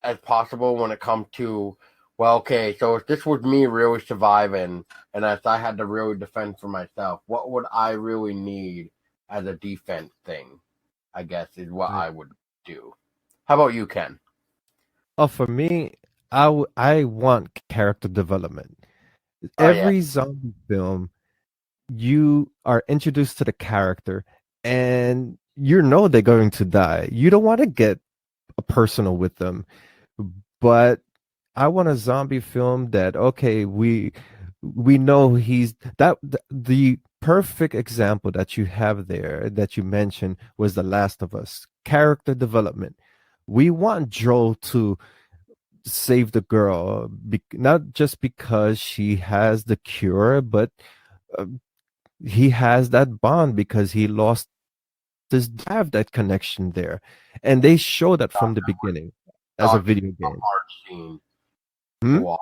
as possible when it comes to, well, okay, so if this was me really surviving and if I had to really defend for myself, what would I really need as a defense thing, I guess, is what I would do. How about you, Ken? Oh, for me, I want character development. Oh, yeah. Every zombie film, you are introduced to the character and they're going to die. You don't want to get personal with them, but I want a zombie film that, okay, we know he's that the perfect example that you have there that you mentioned was The Last of Us. Character development. We want Joel to save the girl, not just because she has the cure, but uh, he has that bond because he lost his have that connection there, and they show that from the beginning as a video A game. hard scene to Hmm? watch.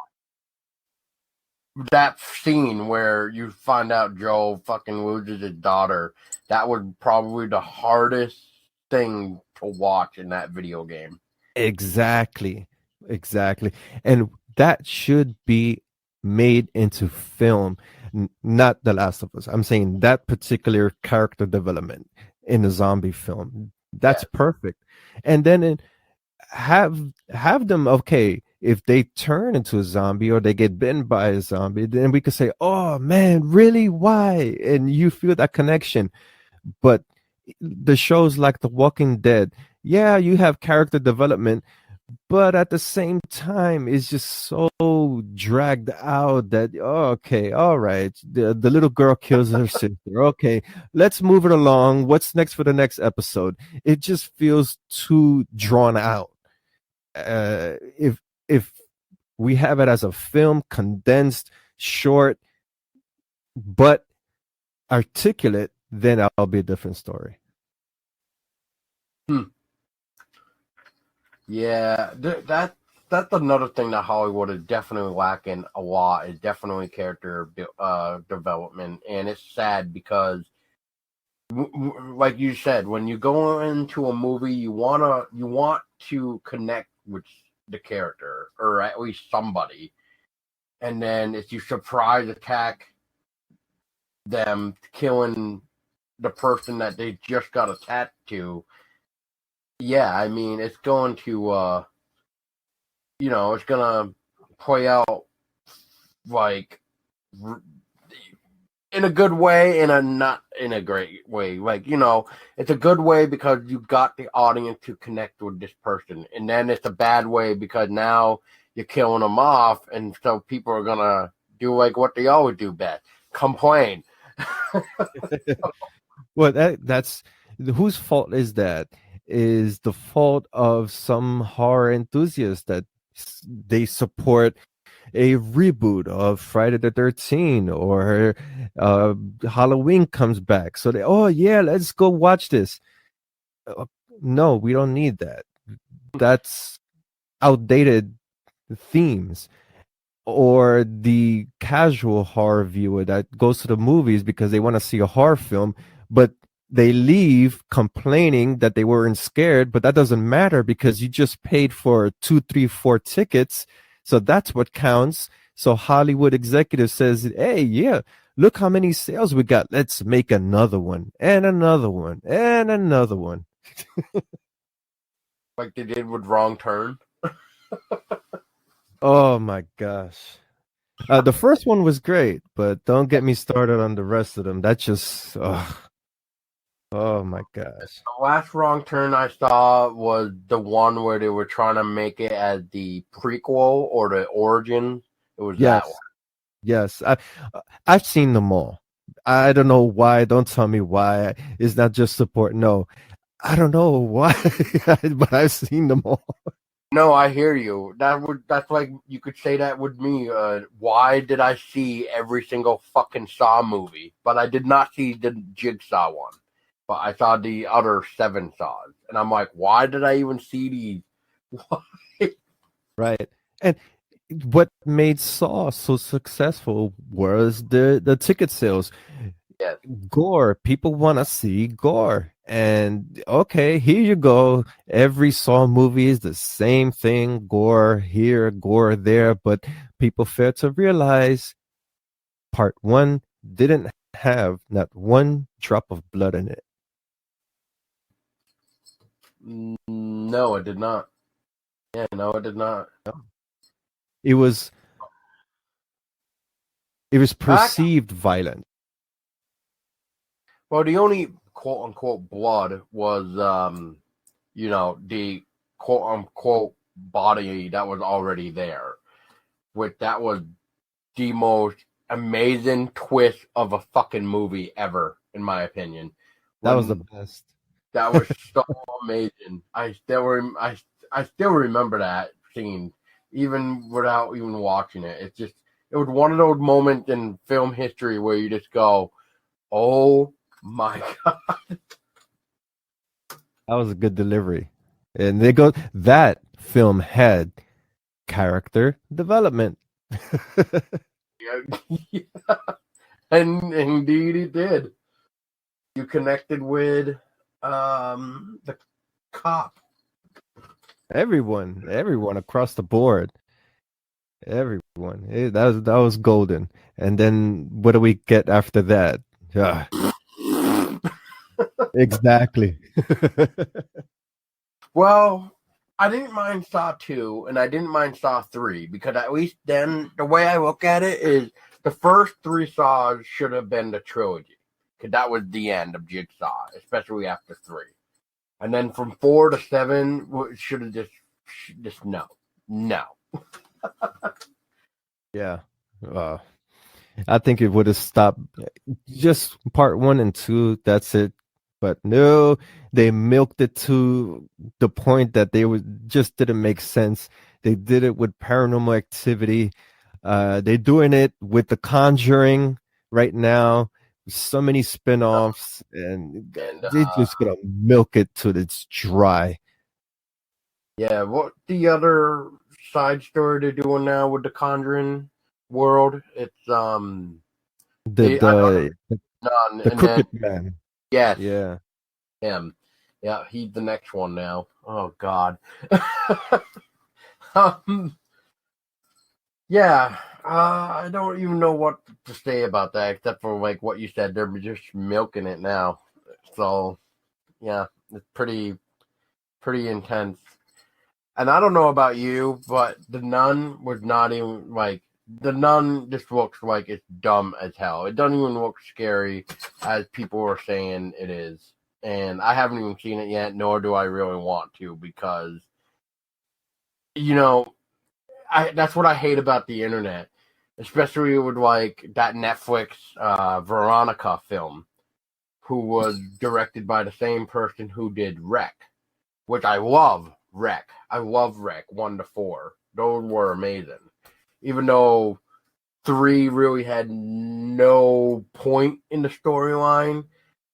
That scene where you find out Joe fucking loses his daughter, that was probably the hardest thing to watch in that video game. Exactly, exactly, and that should be made into film, not The Last of Us. I'm saying that particular character development in a zombie film. That's Yeah. perfect, and then have them, okay, if they turn into a zombie or they get bitten by a zombie, then we could say, oh man, really, why? And you feel that connection. But the shows like The Walking Dead, yeah, you have character development, but at the same time it's just so dragged out that, oh, okay, all right, the little girl kills her sister, okay, let's move it along, what's next for the next episode? It just feels too drawn out. If we have it as a film, condensed, short, but articulate, then that'll be a different story. Yeah, that's another thing that Hollywood is definitely lacking a lot. Is definitely character development, and it's sad because, like you said, when you go into a movie, you want to connect with the character or at least somebody, and then if you surprise attack them killing the person that they just got attacked to, yeah, I mean it's going to it's gonna play out like in a good way and a not in a great way. Like, it's a good way because you got the audience to connect with this person, and then it's a bad way because now you're killing them off, and so people are gonna do like what they always do best: complain. Well, that's whose fault is that? Is the fault of some horror enthusiasts that they support a reboot of Friday the 13th, or Halloween comes back. So they, oh yeah, let's go watch this. No, we don't need that. That's outdated themes. Or the casual horror viewer that goes to the movies because they want to see a horror film, but they leave complaining that they weren't scared, but that doesn't matter because you just paid for 2, 3, 4 tickets. So that's what counts. So Hollywood executive says, hey, yeah, look how many sales we got. Let's make another one and another one and another one. Like they did with Wrong Turn. Oh my gosh. The first one was great, but don't get me started on the rest of them. That just, ugh. Oh my gosh. The last wrong turn I saw was the one where they were trying to make it as the prequel or the origin. It was that one. Yes. Yes. I've seen them all. I don't know why. Don't tell me why. It's not just support. No. I don't know why, but I've seen them all. No, I hear you. That's like you could say that with me. Why did I see every single fucking Saw movie, but I did not see the Jigsaw one, but I saw the other 7 Saws, and I'm like, why did I even see these? Why? Right. And what made Saw so successful was the ticket sales. Yes. Gore. People want to see gore. And okay, here you go. Every Saw movie is the same thing, gore here, gore there, but people fail to realize part one didn't have not one drop of blood in it. No, it did not. Yeah, no, it did not. It was it was I, perceived violent. well, the only quote unquote blood was, the quote unquote body that was already there. Which that was the most amazing twist of a fucking movie ever, in my opinion. That was the When best. that was so amazing. I still remember that scene, even without even watching it. It was one of those moments in film history where you just go, "Oh my god!" That was a good delivery. And they go that film had character development. Yeah, and indeed it did. You connected with the cop. Everyone across the board. Everyone. That was golden. And then what do we get after that? Ah, exactly. Well, I didn't mind Saw 2 and I didn't mind Saw 3 because at least then the way I look at it is the first 3 Saws should have been the trilogy because that was the end of Jigsaw, especially after 3. And then from 4 to 7 should have just no. No. Yeah. I think it would have stopped just part one and two. That's it. But no, they milked it to the point that they would just didn't make sense. They did it with Paranormal Activity. They're doing it with The Conjuring right now. So many spin-offs, and And they're just gonna milk it till it's dry. yeah, what the other side story they're doing now with the Conjuring world? It's The I don't the know, the and then Crooked Man. yes, Yeah. him. Yeah, he's the next one now. Oh God. um, yeah, I don't even know what to say about that except for like what you said. They're just milking it now. So yeah, it's pretty intense. And I don't know about you, but the nun was not even like the nun just looks like it's dumb as hell. It doesn't even look scary as people are saying it is. And I haven't even seen it yet, nor do I really want to because you know, that's what I hate about the internet, especially with like that Netflix Veronica film, who was directed by the same person who did Wreck, which I love. Wreck, I love Wreck 1 to 4. Those were amazing, even though 3 really had no point in the storyline.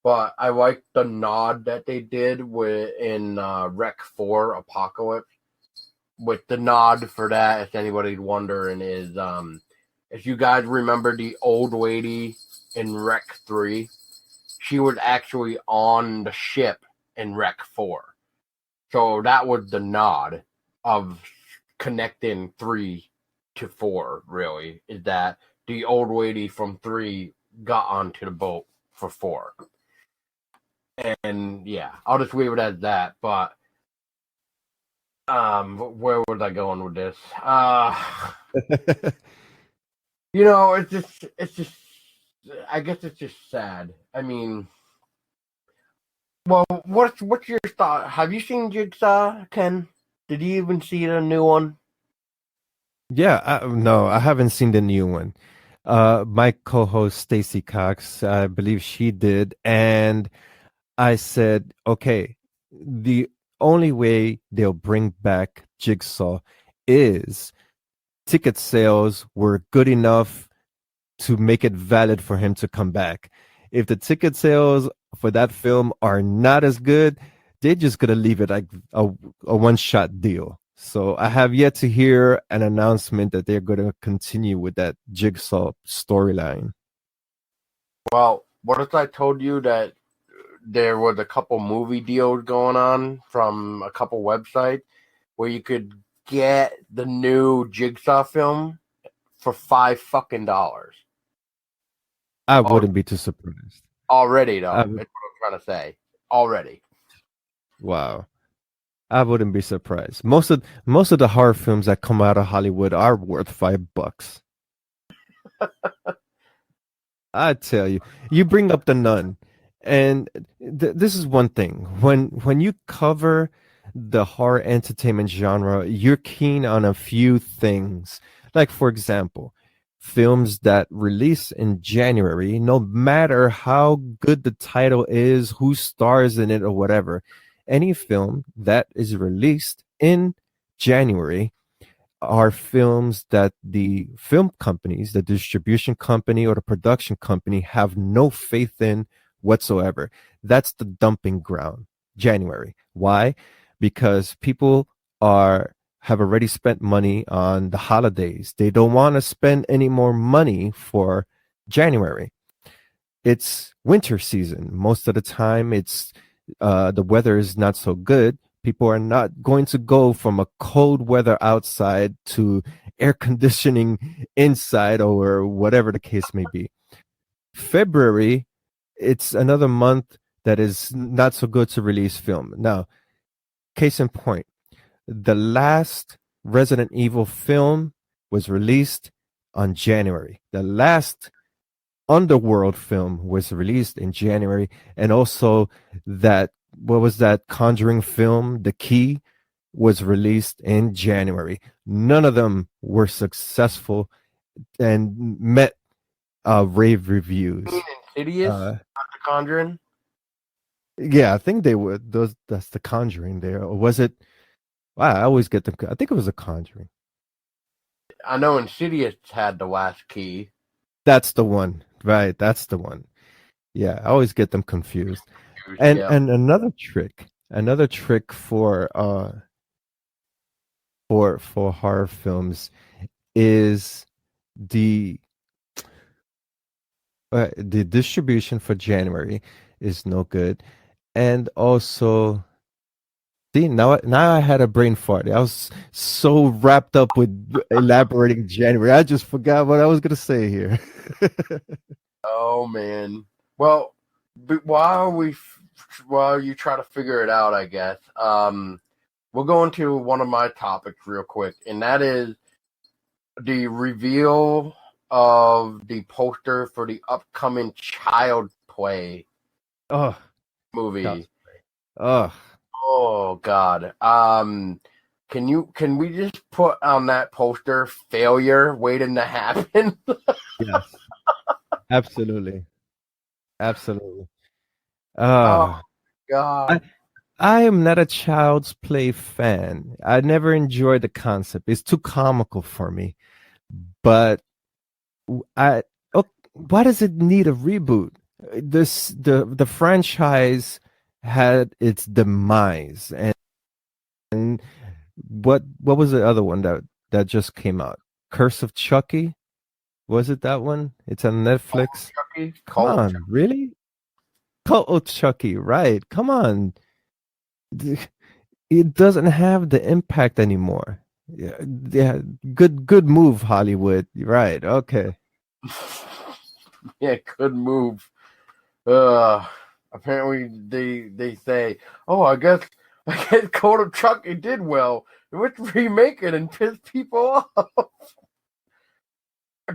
But I like the nod that they did in Wreck 4 Apocalypse. With the nod for that, if anybody's wondering, is if you guys remember the old lady in Wreck 3, she was actually on the ship in Wreck 4. So that was the nod of connecting 3 to 4, really, is that the old lady from 3 got onto the boat for 4. And yeah, I'll just leave it as that. But where was I going with this? It's just I guess it's just sad. I mean, Well, what's your thought? Have you seen Jigsaw, Ken? Did you even see the new one? Yeah, no, I haven't seen the new one. My co-host Stacy Cox, I believe she did, and I said, okay, the only way they'll bring back Jigsaw is ticket sales were good enough to make it valid for him to come back. If the ticket sales for that film are not as good, they're just gonna leave it like a one-shot deal. So I have yet to hear an announcement that they're gonna continue with that Jigsaw storyline. Well, what if I told you that there was a couple movie deals going on from a couple websites where you could get the new Jigsaw film for $5 fucking. I Al- wouldn't be too surprised. Already, I though. would, That's what I'm trying to say. Already. wow. I wouldn't be surprised. Most of the horror films that come out of Hollywood are worth $5. I tell you, you bring up the Nun, and this is one thing. When you cover the horror entertainment genre, you're keen on a few things. Like for example, films that release in January, no matter how good the title is, who stars in it, or whatever, any film that is released in January are films that the film companies, the distribution company or the production company have no faith in whatsoever. That's the dumping ground. January. Why? Because people are have already spent money on the holidays. They don't want to spend any more money for January. It's winter season. Most of the time it's the weather is not so good. People are not going to go from a cold weather outside to air conditioning inside or whatever the case may be. February, it's another month that is not so good to release film. Now, case in point, the last Resident Evil film was released on January. The last Underworld film was released in January, and also that what was that Conjuring film, The Key, was released in January. None of them were successful and met rave reviews. Insidious, Uh, not The Conjuring. yeah, I think they were those. That's The Conjuring. There, or was it? Wow, I always get them. I think it was a Conjuring. I know Insidious had the last key. That's the one, right? That's the one. Yeah, I always get them confused. And Yeah. and another trick for horror films is the the distribution for January is no good, and also see now I had a brain fart. I was so wrapped up with elaborating January, I just forgot what I was gonna say here. Oh man. Well, but while you try to figure it out, I guess we'll go into one of my topics real quick, and that is the reveal of the poster for the upcoming Child Play Oh, God. movie. Oh, Oh God. Can we just put on that poster failure waiting to happen? yes, absolutely, absolutely. Oh Uh, I God. I am not a Child's Play fan. I never enjoyed the concept. It's too comical for me. But I oh, why does it need a reboot? The franchise had its demise, and what was the other one that just came out? Curse of Chucky? Was it that one? It's on Netflix. Chucky, Come Cult of on, really? Cult of Chucky, right? Come on. It doesn't have the impact anymore. Yeah, yeah, good move, Hollywood. You're right. Okay. Yeah, good move. Uh, Apparently they say, oh, I guess Code of Chucky did well. Let's remake it and piss people off.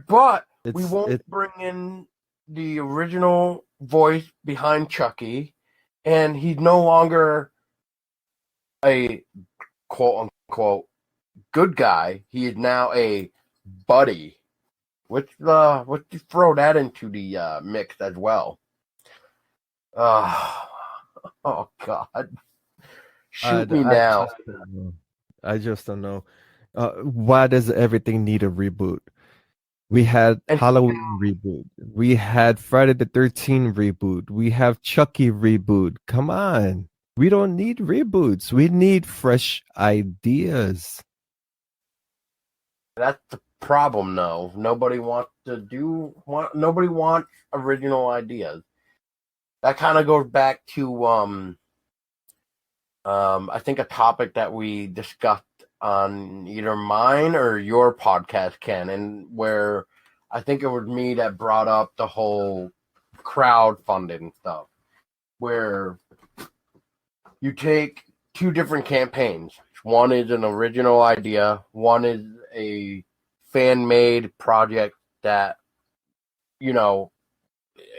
But we It's won't it bring in the original voice behind Chucky. and he's no longer a quote unquote good guy. He is now a buddy. Let's just throw that into the mix as well. Uh, oh God, shoot me I now. just don't know. I just don't know. Why does everything need a reboot? We had And Halloween reboot. We had Friday the 13th reboot. We have Chucky reboot. Come on. We don't need reboots. We need fresh ideas. that's the problem, though. Nobody wants original ideas. That kind of goes back to I think a topic that we discussed on either mine or your podcast, Ken, and where I think it was me that brought up the whole crowdfunding stuff, where you take two different campaigns. One is an original idea. One is a fan-made project that, you know,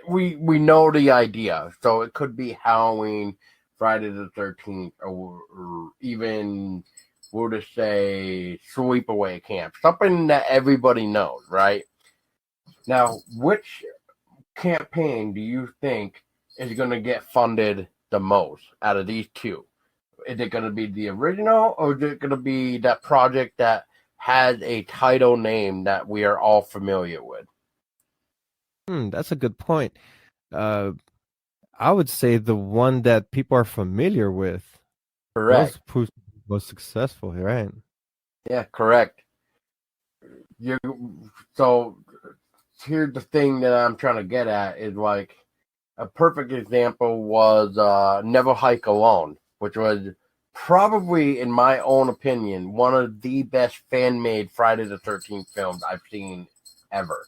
we know the idea. So it could be Halloween, Friday the 13th, or even we'll just say sleepaway camp, something that everybody knows, right? Now, which campaign do you think is going to get funded the most out of these two? Is it going to be the original, or is it going to be that project that has a title name that we are all familiar with? That's a good point. Uh, I would say the one that people are familiar with. Those Correct. proves most successful, right? Yeah, correct. You so here's the thing that I'm trying to get at is like a perfect example was Never Hike Alone, which was probably, in my own opinion, one of the best fan made Friday the 13th films I've seen ever.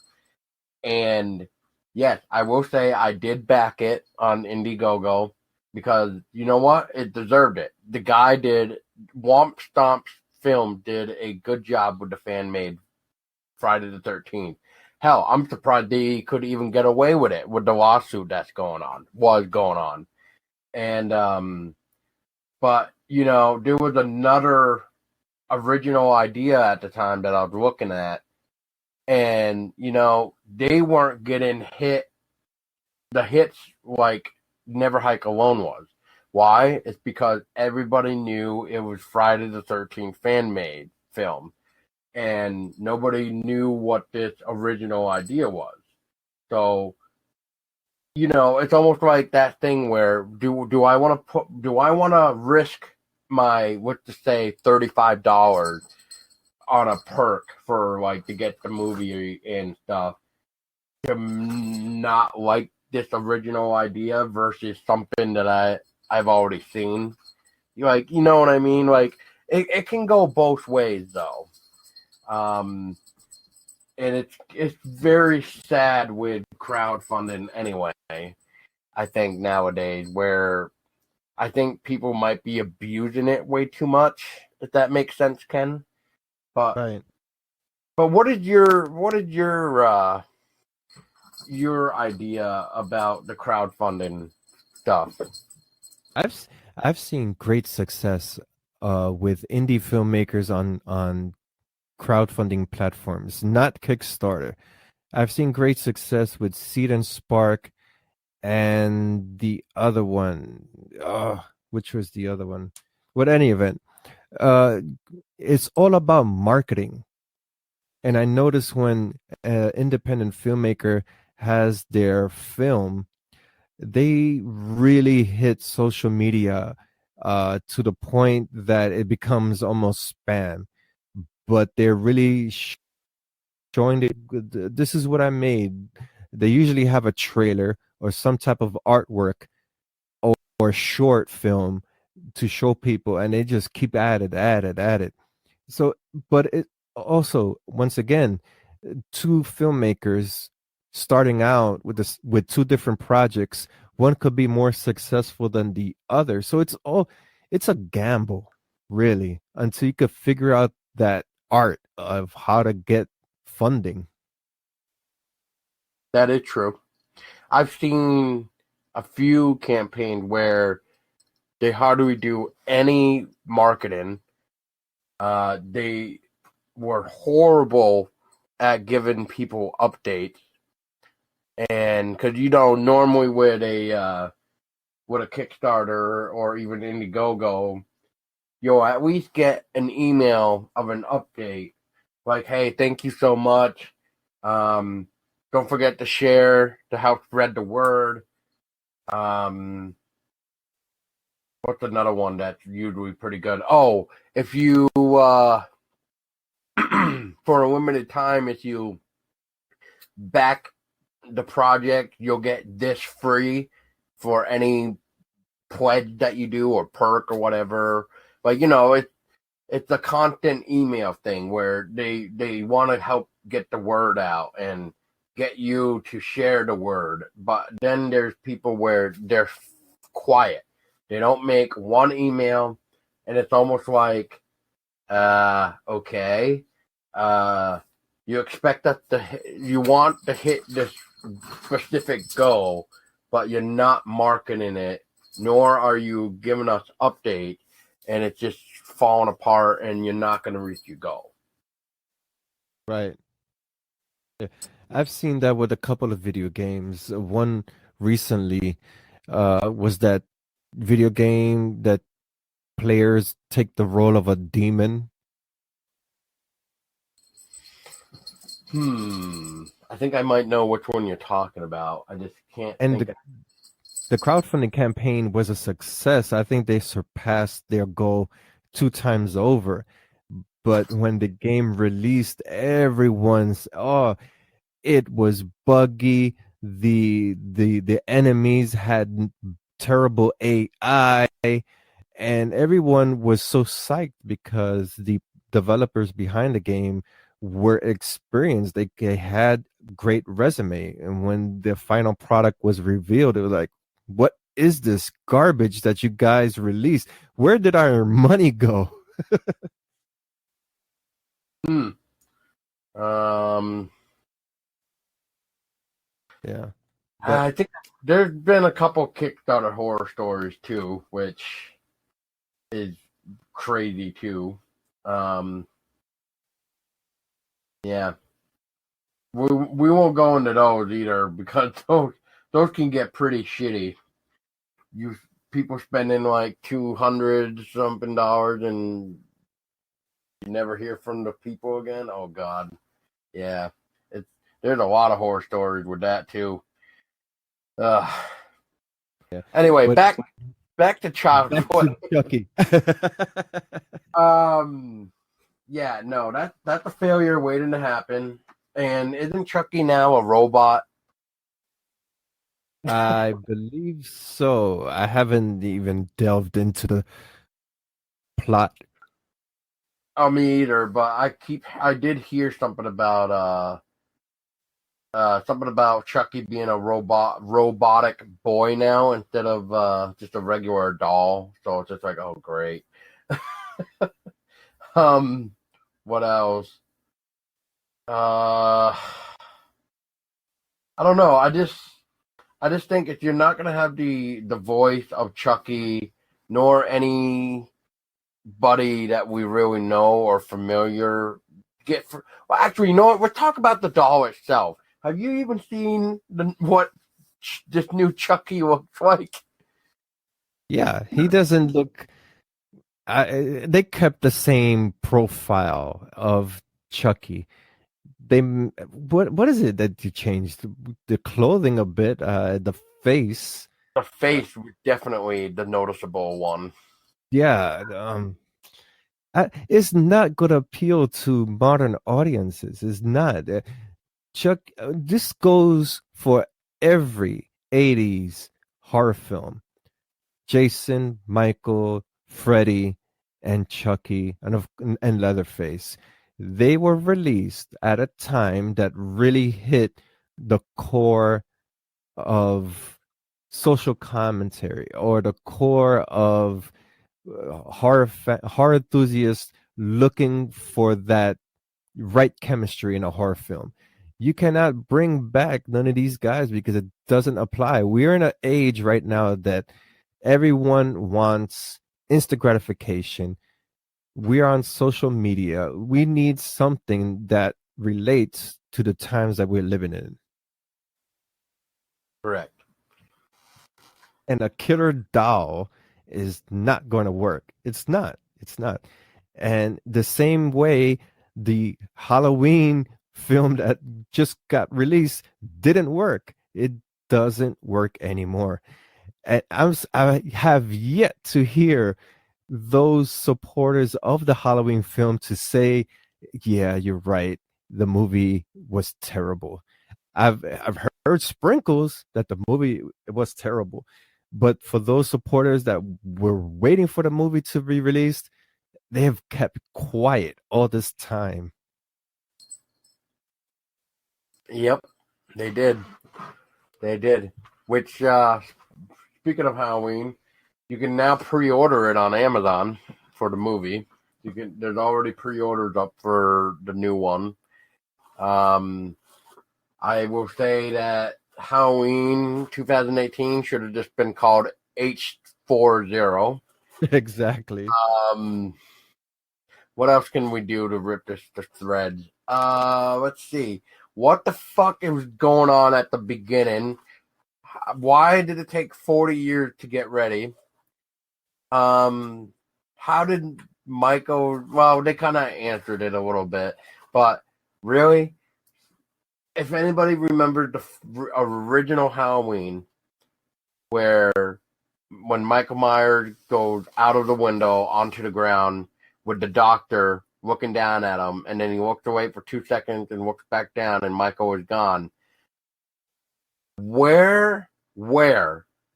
And yes, I will say I did back it on Indiegogo because you know what? It deserved it. The guy did, Womp Stomp's film did a good job with the fan made Friday the 13th. Hell, I'm surprised they could even get away with it with the lawsuit that's was going on. And, but, you know, there was another original idea at the time that I was looking at. And, you know, they weren't getting the hits like Never Hike Alone was. Why? It's because everybody knew it was Friday the 13th fan made film and nobody knew what this original idea was. So, you know, it's almost like that thing where do I want to risk my what to say $35 on a perk for like to get the movie and stuff to not like this original idea versus something that I've already seen. You know what I mean? Like it can go both ways though. Um, and it's very sad with crowdfunding anyway. I think nowadays where I think people might be abusing it way too much, if that makes sense, Ken. But Right. what is your idea about the crowdfunding stuff? I've seen great success with indie filmmakers on crowdfunding platforms, not Kickstarter. I've seen great success with Seed and Spark and the other one. Which was the other one? With any event, uh, it's all about marketing. And I notice when an independent filmmaker has their film, they really hit social media to the point that it becomes almost spam. But they're really showing that this is what I made. They usually have a trailer or some type of artwork or short film to show people, and they just keep at it. So, but it also, once again, two filmmakers starting out with this with two different projects, one could be more successful than the other. So it's a gamble, really, until you could figure out that art of how to get funding. That is true. I've seen. a few campaigns where they hardly do any marketing. They were horrible at giving people updates, and because normally with a Kickstarter or even Indiegogo, you'll at least get an email of an update, like, "Hey, thank you so much. Don't forget to share to help spread the word." What's another one that's usually pretty good? Oh, if you for a limited time, if you back the project, you'll get this free for any pledge that you do or perk or whatever. Like, it's a constant email thing where they want to help get the word out and get you to share the word. But then there's people where they're quiet. They don't make one email, and it's almost like, okay, you expect us you want to hit this specific goal, but you're not marketing it, nor are you giving us updates, and it's just falling apart, and you're not going to reach your goal. Right. Yeah. I've seen that with a couple of video games. One recently was that video game that players take the role of a demon. I think I might know which one you're talking about. I just can't And think the crowdfunding campaign was a success. I think they surpassed their goal 2 times over. But when the game released, everyone's it was buggy. The enemies had terrible AI, and everyone was so psyched because the developers behind the game were experienced. They had great resume, and when the final product was revealed, it was like, what is this garbage that you guys released? Where did our money go? Yeah. I think there's been a couple Kickstarter horror stories too, which is crazy too. Yeah, we won't go into those either because those can get pretty shitty. People spending like $200 something and you never hear from the people again. Oh God, yeah, there's a lot of horror stories with that too. Yeah. Anyway, back to childhood. Chucky. Yeah, no, that's a failure waiting to happen. And isn't Chucky now a robot? I believe so. I haven't even delved into the plot. Me either, but I did hear something about Chucky being a robotic boy now instead of just a regular doll. So it's just like, oh great. What else? I don't know. I just think if you're not gonna have the voice of Chucky, nor anybody that we really know or familiar, well, actually, you know what? Let's talk about the doll itself. Have you even seen what this new Chucky looks like? Yeah, he doesn't look. They kept the same profile of Chucky. What is it that you changed? The clothing a bit, the face. The face was definitely the noticeable one. Yeah, it's not going to appeal to modern audiences. It's not. This goes for every 80s horror film. Jason, Michael, Freddy, and Chucky, and Leatherface. They were released at a time that really hit the core of social commentary or the core of horror enthusiasts looking for that right chemistry in a horror film. You cannot bring back none of these guys because it doesn't apply. We're in an age right now that everyone wants instant gratification. We're on social media. We need something that relates to the times that we're living in. Correct. And a killer doll is not going to work. It's not. It's not. And the same way the Halloween film that just got released didn't work. It doesn't work anymore. And I have yet to hear those supporters of the Halloween film to say, "Yeah, you're right. The movie was terrible." I've heard sprinkles that the movie was terrible, but for those supporters that were waiting for the movie to be released, they have kept quiet all this time. Yep, they did. They did. Which, speaking of Halloween, you can now pre-order it on Amazon for the movie. There's already pre-orders up for the new one. I will say that Halloween 2018 should have just been called H40. Exactly. What else can we do to rip the threads? Let's see. What the fuck is going on at the beginning? Why did it take 40 years to get ready? How did Michael? Well, they kind of answered it a little bit, but really, if anybody remembers the original Halloween, where when Michael Myers goes out of the window onto the ground with the doctor looking down at him, and then he looks away for 2 seconds and looks back down, and Michael is gone. Where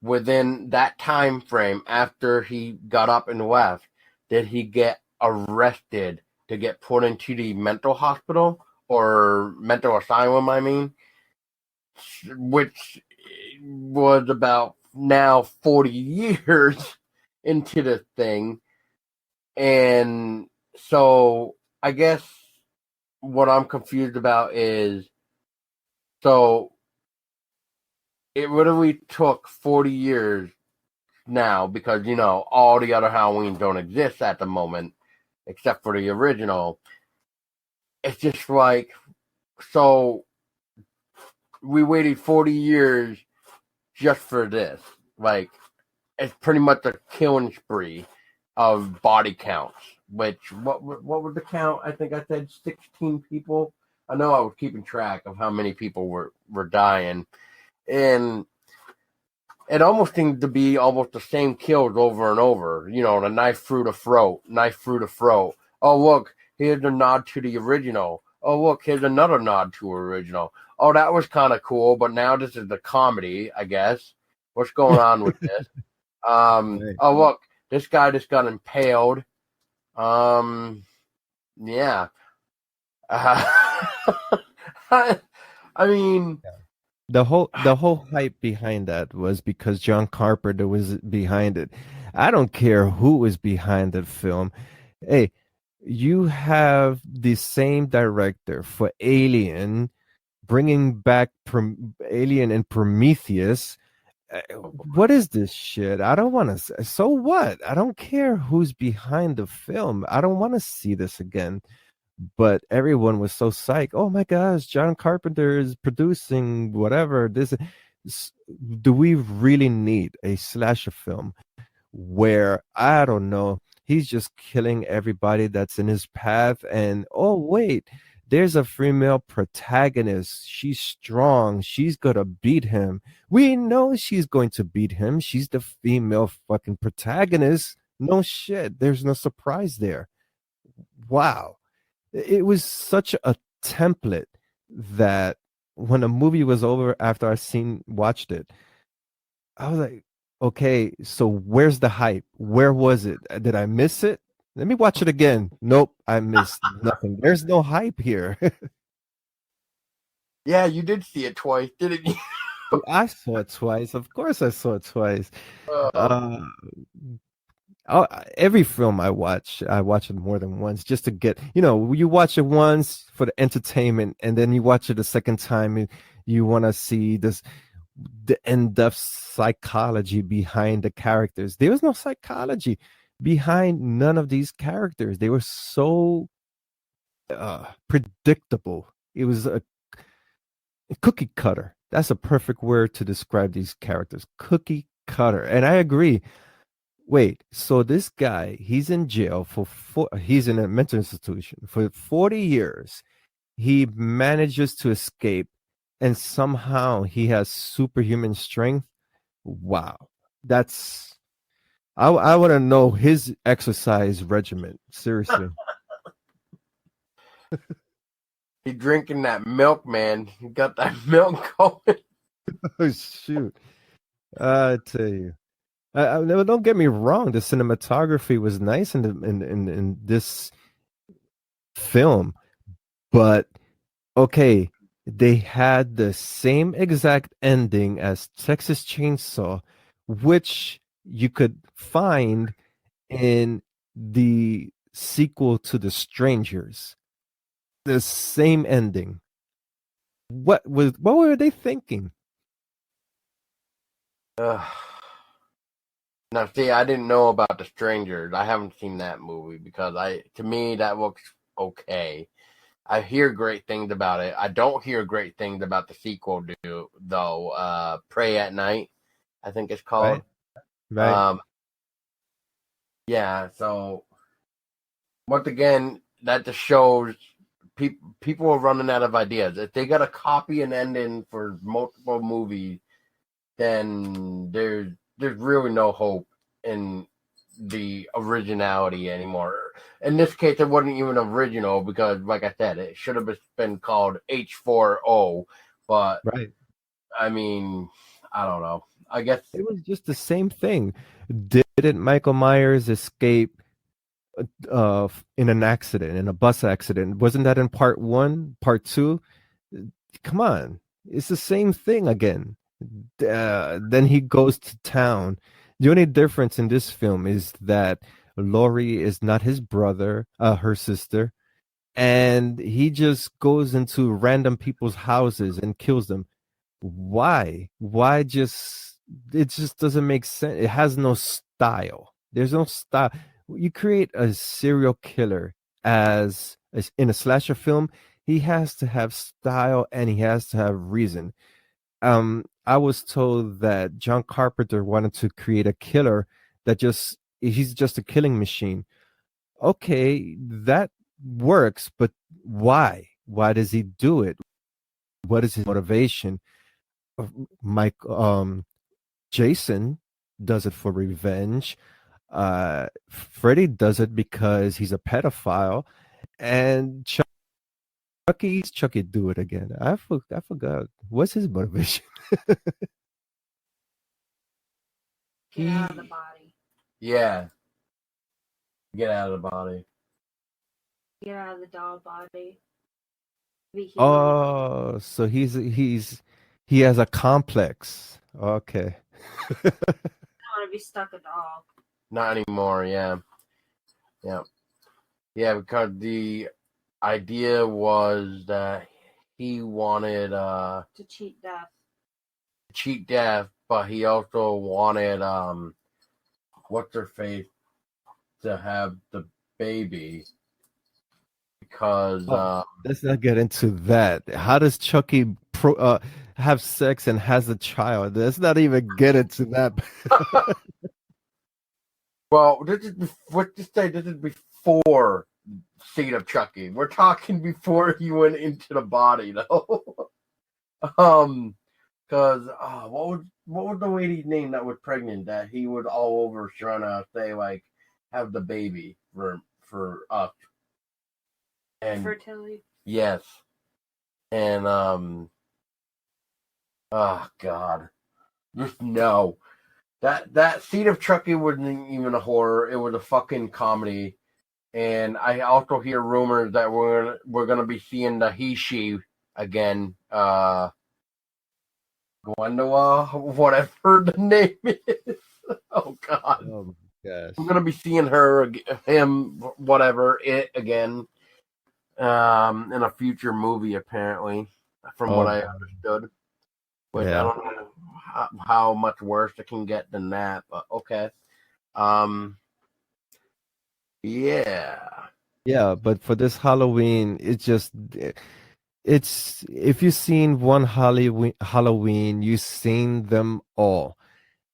within that time frame after he got up and left did he get arrested to get put into the mental hospital or mental asylum, I mean, which was about now 40 years into the thing. And so I guess what I'm confused about is, so it literally took 40 years now because, you know, all the other Halloweens don't exist at the moment except for the original. It's just like, so we waited 40 years just for this. Like, it's pretty much a killing spree of body counts. Which, what was the count? I think I said 16 people. I know I was keeping track of how many people were dying. And it almost seemed to be almost the same kills over and over. You know, the knife through the throat, knife through the throat. Oh, look, here's a nod to the original. Oh, look, here's another nod to original. Oh, that was kind of cool, but now this is the comedy, I guess. What's going on with this? Right. Oh, look, this guy just got impaled. Yeah. I mean, The whole hype behind that was because John Carpenter was behind it. I don't care who was behind that film. Hey, you have the same director for Alien, bringing back Alien and Prometheus. What is this shit? I don't want to. So what? I don't care who's behind the film. I don't want to see this again. But everyone was so psyched. Oh my gosh, John Carpenter is producing whatever. Do we really need a slasher film where, I don't know, he's just killing everybody that's in his path? And oh wait, there's a female protagonist. She's strong. She's gonna beat him. We know she's going to beat him. She's the female fucking protagonist. No shit. There's no surprise there. Wow. It was such a template that when the movie was over, after watched it, I was like, okay, so where's the hype? Where was it? Did I miss it? Let me watch it again. Nope, I missed nothing. There's no hype here. yeah, you did see it twice, didn't you? I saw it twice. Of course, I saw it twice. Uh, Uh, every film I watch it more than once just to get, you watch it once for the entertainment, and then you watch it a second time, and you want to see the in-depth psychology behind the characters. There was no psychology behind none of these characters. They were so predictable. It was a cookie cutter. That's a perfect word to describe these characters. Cookie cutter. And I agree. Wait, so this guy, he's in jail he's in a mental institution for 40 years. He manages to escape, and somehow he has superhuman strength. Wow. I want to know his exercise regimen. Seriously. He's drinking that milk, man. He got that milk going. Oh, shoot. I tell you. Don't get me wrong. The cinematography was nice in this film, but okay, they had the same exact ending as Texas Chainsaw, which you could find in the sequel to The Strangers. The same ending. What were they thinking? Now, see, I didn't know about The Strangers. I haven't seen that movie because to me, that looks okay. I hear great things about it. I don't hear great things about the sequel, though. Pray at Night, I think it's called. Right. Yeah. So once again, that just shows people are running out of ideas. If they got to copy an ending for multiple movies, then there's really no hope in the originality anymore. In this case, it wasn't even original because, like I said, it should have been called H4O. But Right. I mean, I don't know. I guess it was just the same thing. Didn't Michael Myers escape in an accident, in a bus accident? Wasn't that in part one, part two? Come on, it's the same thing again. Then he goes to town. The only difference in this film is that Laurie is not his brother, her sister, and he just goes into random people's houses and kills them. Why? Why just it just doesn't make sense. It has no style. There's no style. You create a serial killer as in a slasher film, he has to have style and he has to have reason. I was told that John Carpenter wanted to create a killer that he's just a killing machine. Okay, that works, but why? Why does he do it? What is his motivation? Mike Jason does it for revenge. Freddy does it because he's a pedophile, and Chucky do it again. I forgot what's his motivation. Get out of the body. Yeah. Get out of the body. Get out of the doll body. Oh, so he has a complex. Okay. I don't want to be stuck a doll. Not anymore, yeah. Yeah. Yeah, because the idea was that he wanted to cheat death, but he also wanted what's her face to have the baby because let's not get into that. How does Chucky have sex and has a child? Let's not even get into that. Well, this is before Seed of Chucky. We're talking before he went into the body, though. Because what was the lady's name that was pregnant that he was all over trying to say like have the baby for us and fertility. Yes, and oh God, just no. That Seed of Chucky wasn't even a horror; it was a fucking comedy. And I also hear rumors that we're gonna be seeing the he-she again. Gwendolyn, whatever the name is. Oh God. Oh Yes. I'm gonna be seeing him, whatever, it again, in a future movie apparently, from what Oh, I understood. Which I yeah. don't know how much worse it can get than that, but okay. Um, yeah. Yeah, but for this Halloween, it's if you've seen one Halloween, you've seen them all.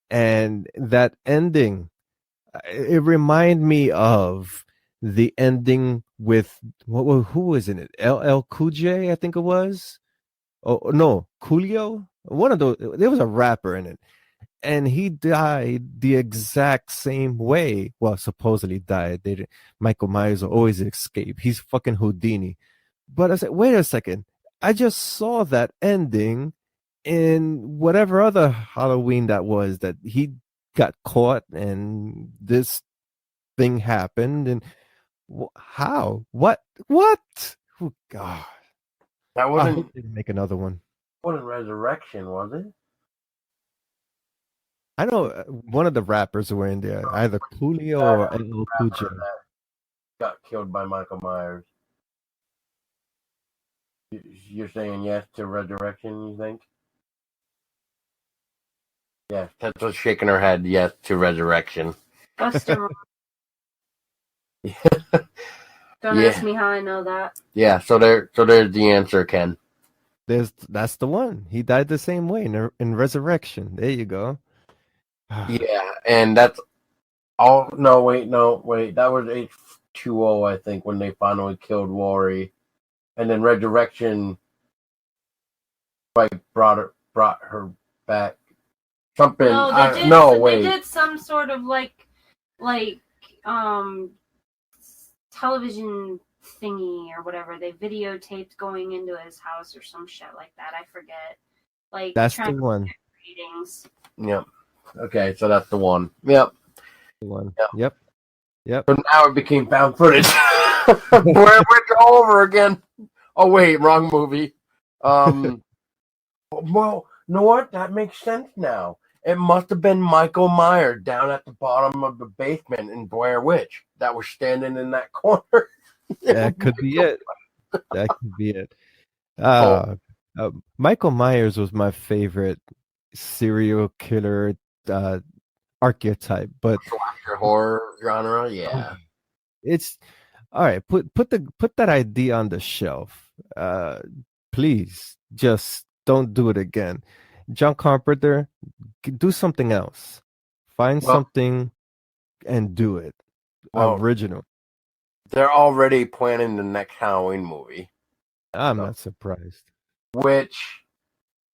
And that ending, it remind me of the ending with who was in it? LL Cool J, I think it was. Oh no, Coolio. One of those. There was a rapper in it, and he died the exact same way. Well, supposedly died. Michael Myers will always escape. He's fucking Houdini. But I said, wait a second. I just saw that ending in whatever other Halloween that was, that he got caught and this thing happened. And how? What? Oh, God. That I hope they make another one. wasn't Resurrection, was it? I know one of the rappers were in there, either Coolio or LL Cool J. Rapper that got killed by Michael Myers. You're saying yes to Resurrection, you think? Yeah, Tesla's shaking her head yes to Resurrection. Buster. Don't Yeah. ask me how I know that. Yeah, so there's the answer, Ken. That's the one. He died the same way in Resurrection. There you go. Yeah, and that's all. No, wait. That was H2O, I think, when they finally killed Lori, and then Resurrection, like brought her back. Something. They did some sort of like television thingy or whatever. They videotaped going into his house or some shit like that. I forget. Like That's the one. Ratings. Yep. Okay, so that's the one. Yep. The one. Yep. Yep. So now it became found footage. We're all over again. Oh wait, wrong movie. Well, you know what? That makes sense now. It must have been Michael Myers down at the bottom of the basement in Blair Witch that was standing in that corner. That could be it. That could be it. Michael Myers was my favorite serial killer archetype, but slasher horror genre, yeah. It's all right. Put that idea on the shelf. Please, just don't do it again. John Carpenter, do something else. Find something and do it. Original. They're already planning the next Halloween movie. I'm not surprised. Which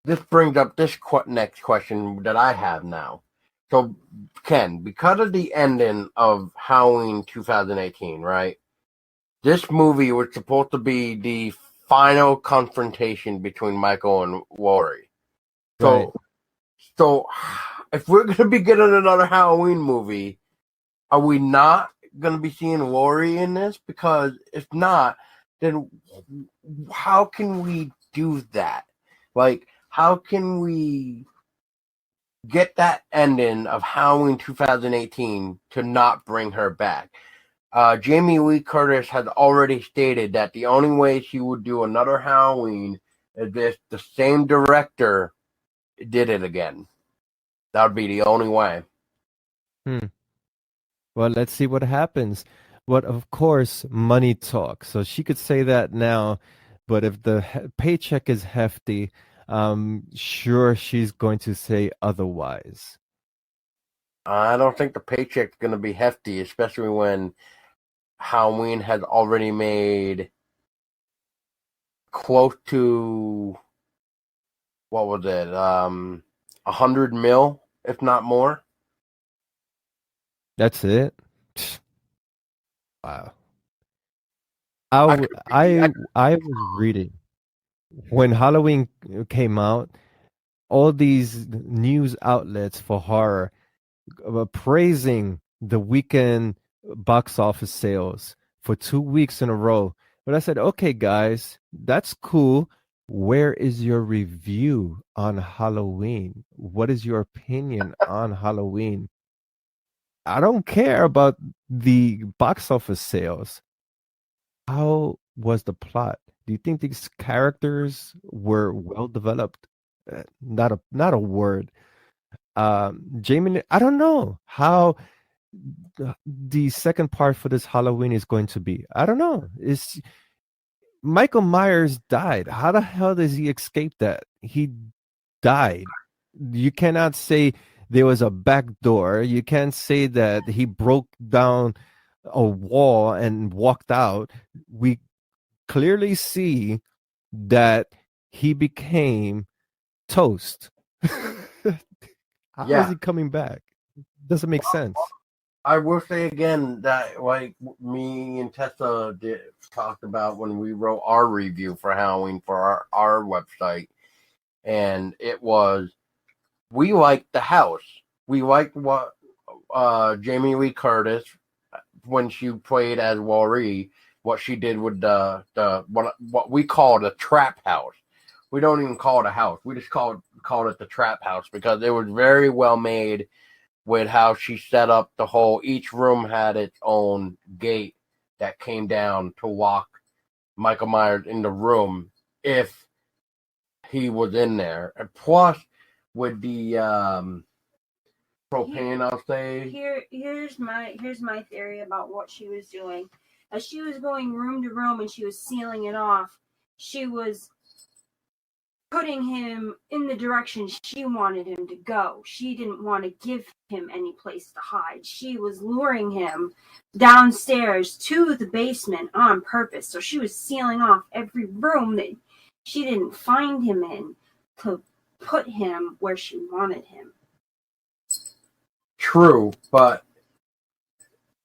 this brings up this next question that I have now. So, Ken, because of the ending of Halloween 2018, right? This movie was supposed to be the final confrontation between Michael and Laurie. So if we're going to be getting another Halloween movie, are we not going to be seeing Laurie in this? Because if not, then how can we do that? Like, how can we get that ending of Halloween 2018 to not bring her back? Jamie Lee Curtis had already stated that the only way she would do another Halloween is if the same director did it again. That would be the only way. Well, let's see what happens. But of course, money talks. So she could say that now, but if the paycheck is hefty, sure she's going to say otherwise. I don't think the paycheck's going to be hefty, especially when Halloween has already made close to, what was it, 100 mil, if not more. That's it. Wow. I was reading when Halloween came out, all these news outlets for horror praising the weekend box office sales for 2 weeks in a row. But I said, okay, guys, that's cool. Where is your review on Halloween? What is your opinion on Halloween? I don't care about the box office sales. How was the plot? Do you think these characters were well developed? Not a word. Jamie, I don't know how the second part for this Halloween is going to be. I don't know. It's Michael Myers died. How the hell does he escape that? He died. You cannot say there was a back door. You can't say that he broke down a wall and walked out. We clearly see that he became toast. How is Yeah. he coming back? Doesn't make sense. I will say again that like me and Tessa talked about when we wrote our review for Halloween for our website, and it was we liked the house. We liked what Jamie Lee Curtis when she played as Laurie, what she did with the what we call the trap house. We don't even call it a house. We just call it the trap house because it was very well made with how she set up the whole. Each room had its own gate that came down to lock Michael Myers in the room if he was in there. And plus, with the propane, I'll say. Here's my theory about what she was doing. As she was going room to room and she was sealing it off, she was putting him in the direction she wanted him to go. She didn't want to give him any place to hide. She was luring him downstairs to the basement on purpose. So she was sealing off every room that she didn't find him in to put him where she wanted him. True, but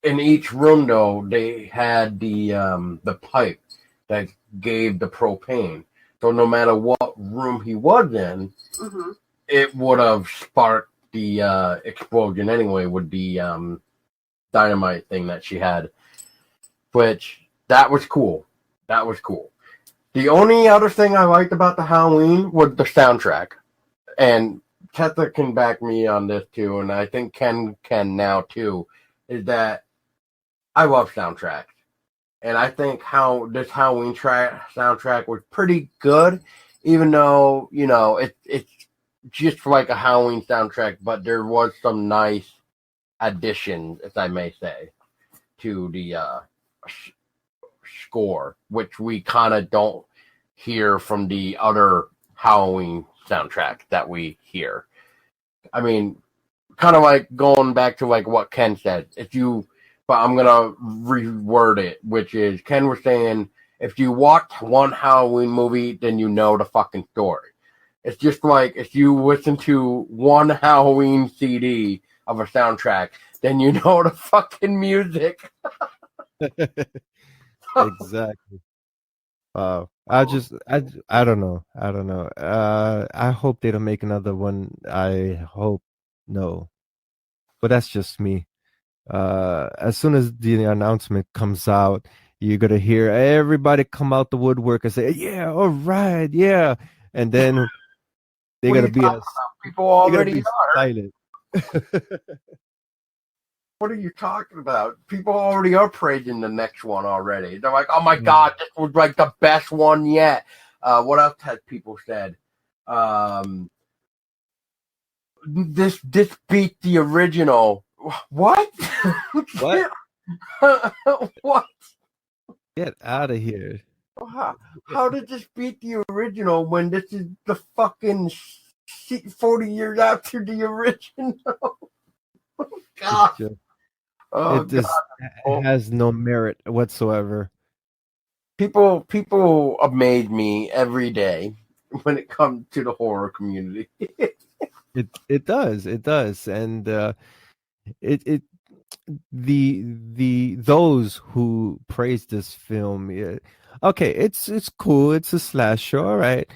in each room though, they had the pipe that gave the propane. So no matter what room he was in, it would have sparked the explosion anyway with the dynamite thing that she had. Which, that was cool. That was cool. The only other thing I liked about the Halloween was the soundtrack. And Tessa can back me on this too, and I think Ken can now too, is that I love soundtracks. And I think how this Halloween soundtrack was pretty good, even though, you know, it's just like a Halloween soundtrack, but there was some nice additions, if I may say, to the score, which we kind of don't hear from the other Halloween soundtrack that we hear. I mean, kind of like going back to like what Ken said. But I'm going to reword it, which is Ken was saying, if you watch one Halloween movie, then you know the fucking story. It's just like if you listen to one Halloween CD of a soundtrack, then you know the fucking music. Exactly. I don't know. I don't know. I hope they don't make another one. I hope no. But that's just me. As soon as the announcement comes out, you're gonna hear everybody come out the woodwork and say, "Yeah, all right, yeah," and then they're gonna be people already silent. What are you talking about? People already are praising the next one already. They're like, "Oh my god, this was like the best one yet." What else has people said? This beat the original. What? What? What? Get out of here! How did this beat the original when this is the fucking 40 years after the original? God. It has no merit whatsoever. People amaze me every day when it comes to the horror community. It does, and those who praise this film, okay, it's cool, it's a slasher, all right,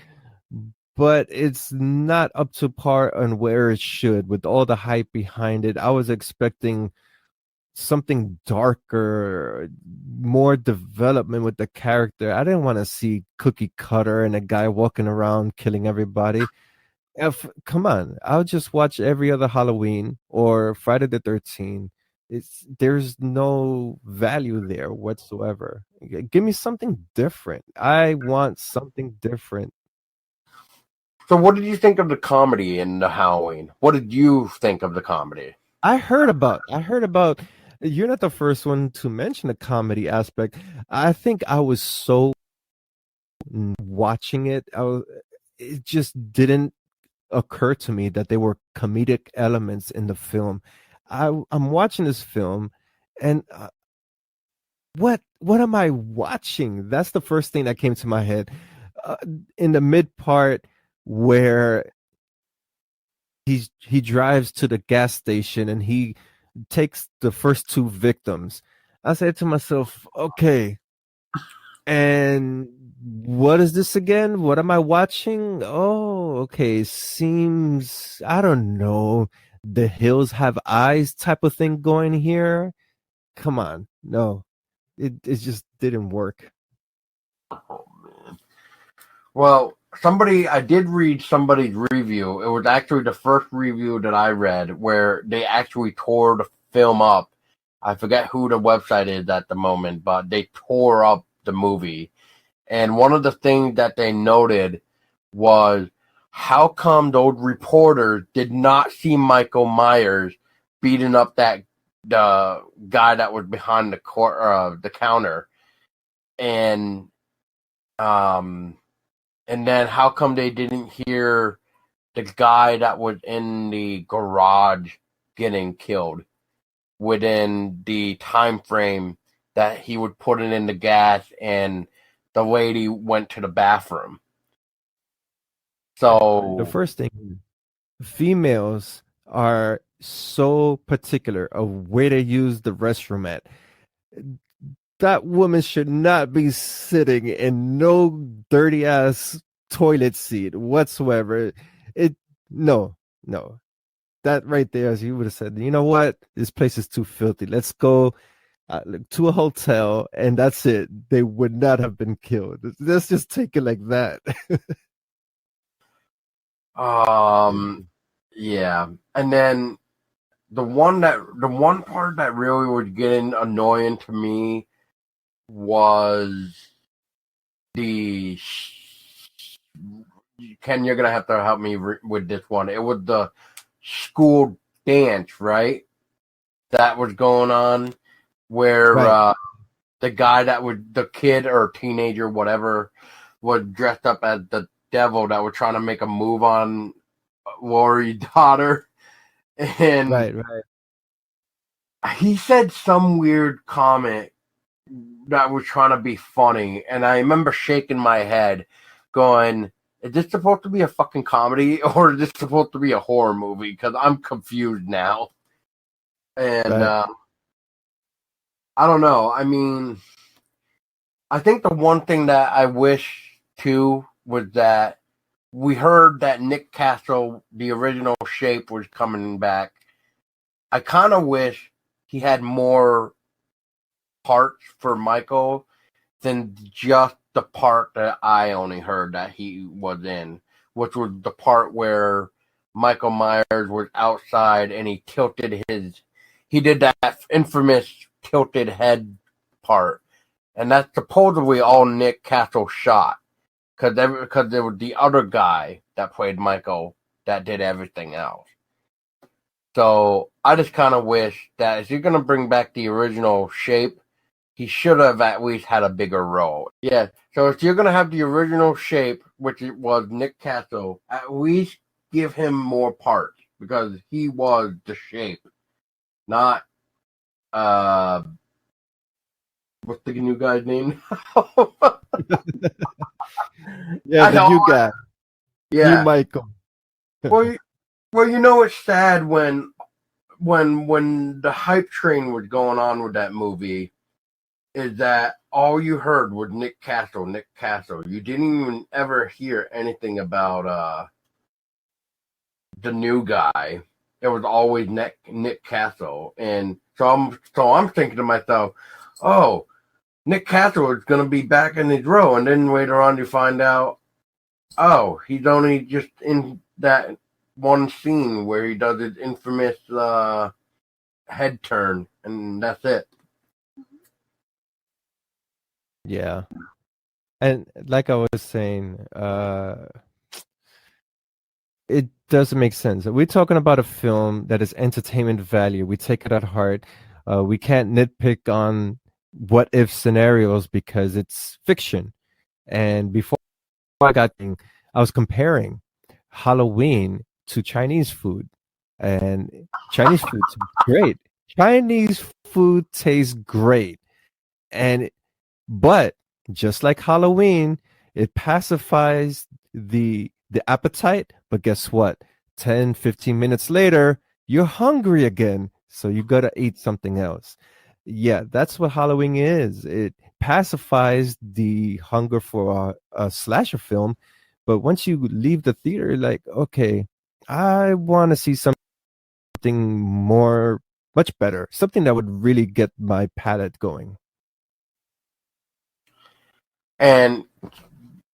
but it's not up to par on where it should with all the hype behind it. I was expecting something darker, more development with the character. I didn't want to see cookie cutter and a guy walking around killing everybody. Come on, I'll just watch every other Halloween or Friday the 13th there's no value there whatsoever. Give me something different. I want something different. So, what did you think of the comedy in the Halloween? What did you think of the comedy? I heard about. You're not the first one to mention the comedy aspect. I think I was so watching it. It just didn't occur to me that there were comedic elements in the film. I'm watching this film, and what am I watching? That's the first thing that came to my head. In the mid part where he drives to the gas station and he takes the first two victims, I said to myself, okay, and what is this again? What am I watching? Oh, okay. Seems, I don't know, the hills have eyes type of thing going here. Come on. No, it just didn't work. Oh, man. Well, I did read somebody's review. It was actually the first review that I read where they actually tore the film up. I forget who the website is at the moment, but they tore up the movie. And one of the things that they noted was how come those reporters did not see Michael Myers beating up the guy that was behind the counter, and then how come they didn't hear the guy that was in the garage getting killed within the time frame that he would put it in the gas and the lady went to the bathroom. So The first thing, females are so particular of where they use the restroom at. That woman should not be sitting in no dirty ass toilet seat whatsoever. It no, no. That right there, as you would have said, you know what? This place is too filthy. Let's go to a hotel, and that's it. They would not have been killed. Let's just take it like that. yeah. And then the one part that really was getting annoying to me was the Ken, you're gonna have to help me with this one. It was the school dance, right? That was going on where Right. the guy that was the kid or teenager, whatever, was dressed up as the devil that was trying to make a move on Lori's daughter, and Right, right. he said some weird comment that was trying to be funny, and I remember shaking my head, going, "Is this supposed to be a fucking comedy, or is this supposed to be a horror movie? Because I'm confused now." And Right. I don't know. I mean, I think the one thing that I wish too was that we heard that Nick Castle, the original Shape, was coming back. I kind of wish he had more parts for Michael than just the part that I only heard that he was in, which was the part where Michael Myers was outside and he did that infamous tilted head part. And that's supposedly all Nick Castle shot. Because there was the other guy that played Michael that did everything else. So I just kind of wish that if you're going to bring back the original Shape, he should have at least had a bigger role. Yeah, so if you're going to have the original Shape, which it was Nick Castle, at least give him more parts. Because he was the Shape. Not, what's the new guy's name? Yeah, the new guy. Yeah. New Michael. Well, it's sad when the hype train was going on with that movie, is that all you heard was Nick Castle, Nick Castle. You didn't even ever hear anything about the new guy. It was always Nick Castle, and so I'm thinking to myself, oh, Nick Castle is going to be back in his role, and then later on you find out, oh, he's only just in that one scene where he does his infamous head turn, and that's it. Yeah. And like I was saying, it doesn't make sense. We're talking about a film that is entertainment value. We take it at heart. We can't nitpick on what if scenarios because it's fiction. And before I was comparing Halloween to Chinese food, and Chinese food tastes great. Chinese food tastes great, and but just like Halloween, it pacifies the appetite. But guess what? 10, 15 minutes later, you're hungry again. So you got to eat something else. Yeah, that's what Halloween is. It pacifies the hunger for a slasher film. But once you leave the theater, like, okay, I want to see something more, much better, something that would really get my palate going. And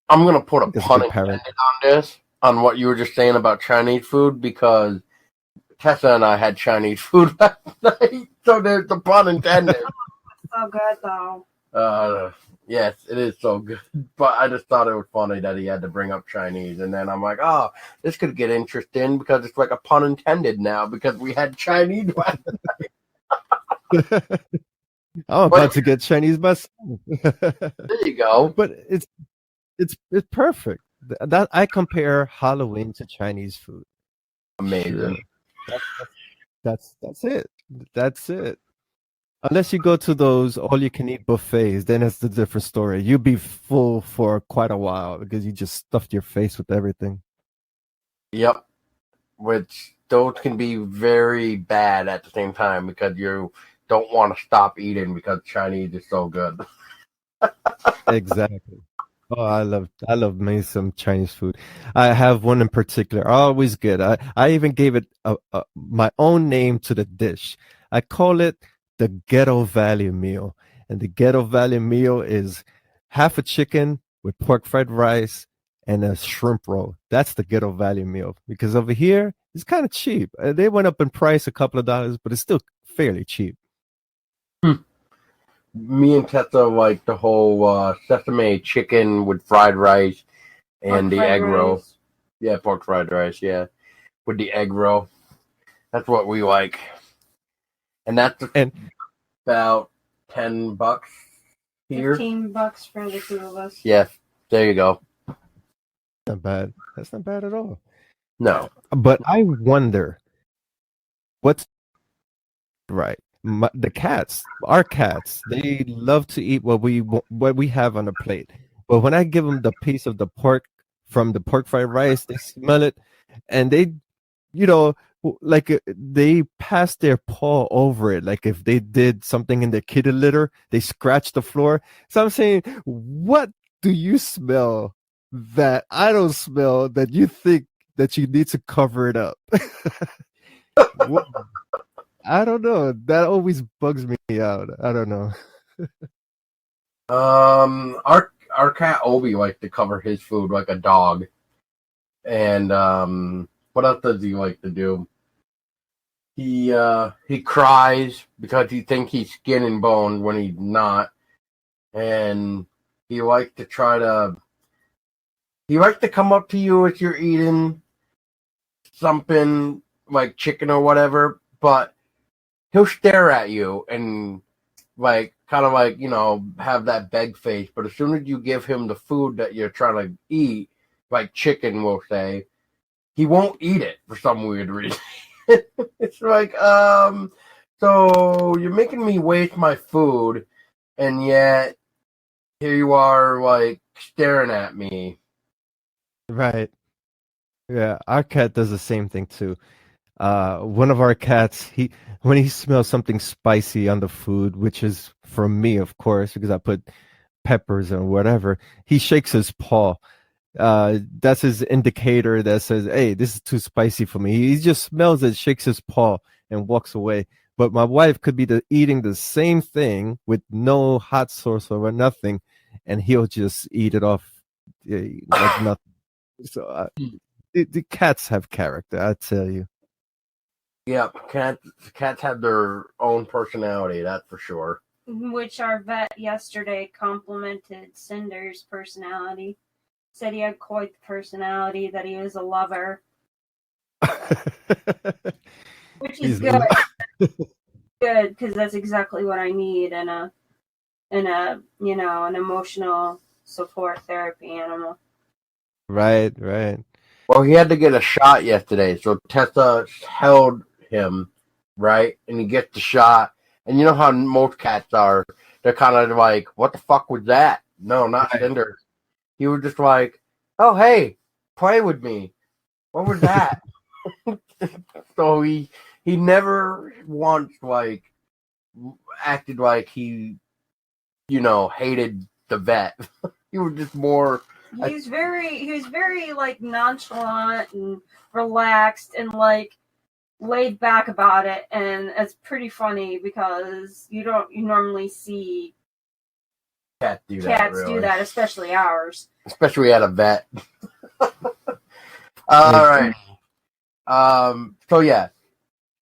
I'm going to put a That's a pun good intended parent. on this, on what you were just saying about Chinese food, because Tessa and I had Chinese food last night, so there's the pun intended. So good though. Yes, it is so good. But I just thought it was funny that he had to bring up Chinese, and then I'm like, oh, this could get interesting because it's like a pun intended now because we had Chinese last night. I'm about to get Chinese myself. There you go. But it's perfect. That I compare Halloween to Chinese food. Amazing. Sure. That's it. That's it. Unless you go to those all-you-can-eat buffets, then it's a different story. You'll be full for quite a while because you just stuffed your face with everything. Yep. Which those can be very bad at the same time because you don't want to stop eating because Chinese is so good. Exactly. Oh, I love me some Chinese food. I have one in particular. Always good. I even gave it my own name to the dish. I call it the Ghetto Valley meal. And the Ghetto Valley meal is half a chicken with pork fried rice and a shrimp roll. That's the Ghetto Valley meal because over here it's kind of cheap. They went up in price a couple of dollars, but it's still fairly cheap. Me and Tessa like the whole sesame chicken with fried rice and the egg roll. Yeah, pork fried rice, yeah. With the egg roll. That's what we like. And that's about $10 here. $15 for the two of us. Yeah, there you go. Not bad. That's not bad at all. No. But I wonder what's right. The cats, our cats, they love to eat what we have on the plate. But when I give them the piece of the pork from the pork fried rice, they smell it, and they, like they pass their paw over it. Like if they did something in their kitty litter, they scratch the floor. So I'm saying, what do you smell that I don't smell that you think that you need to cover it up? What? I don't know. That always bugs me out. I don't know. Our cat Obi likes to cover his food like a dog. And what else does he like to do? He cries because he thinks he's skin and bones when he's not. And he likes to come up to you if you're eating something like chicken or whatever, but he'll stare at you and kind of have that beg face. But as soon as you give him the food that you're trying to eat, like chicken, we'll say, he won't eat it for some weird reason. It's like, so you're making me waste my food, and yet here you are, like, staring at me. Right. Yeah, our cat does the same thing too. One of our cats, when he smells something spicy on the food, which is for me, of course, because I put peppers or whatever, he shakes his paw. That's his indicator that says, hey, this is too spicy for me. He just smells it, shakes his paw, and walks away. But my wife could be eating the same thing with no hot sauce or nothing, and he'll just eat it off like nothing. So the cats have character, I tell you. Yep, cats have their own personality, that's for sure. Which our vet yesterday complimented Cinder's personality. Said he had quite the personality, that he was a lover. Which is good. Good, because that's exactly what I need in a an emotional support therapy animal. Right. Well, he had to get a shot yesterday, so Tessa held him, right? And he gets the shot. And you know how most cats are. They're kind of like, what the fuck was that? No, not Right. Cinder. He was just like, oh, hey, play with me. What was that? So he never once, like, acted like he, hated the vet. He was just more... He was very like nonchalant and relaxed and like laid back about it, and it's pretty funny because you normally see Cats do that, especially ours. Especially at a vet. All right. So yeah.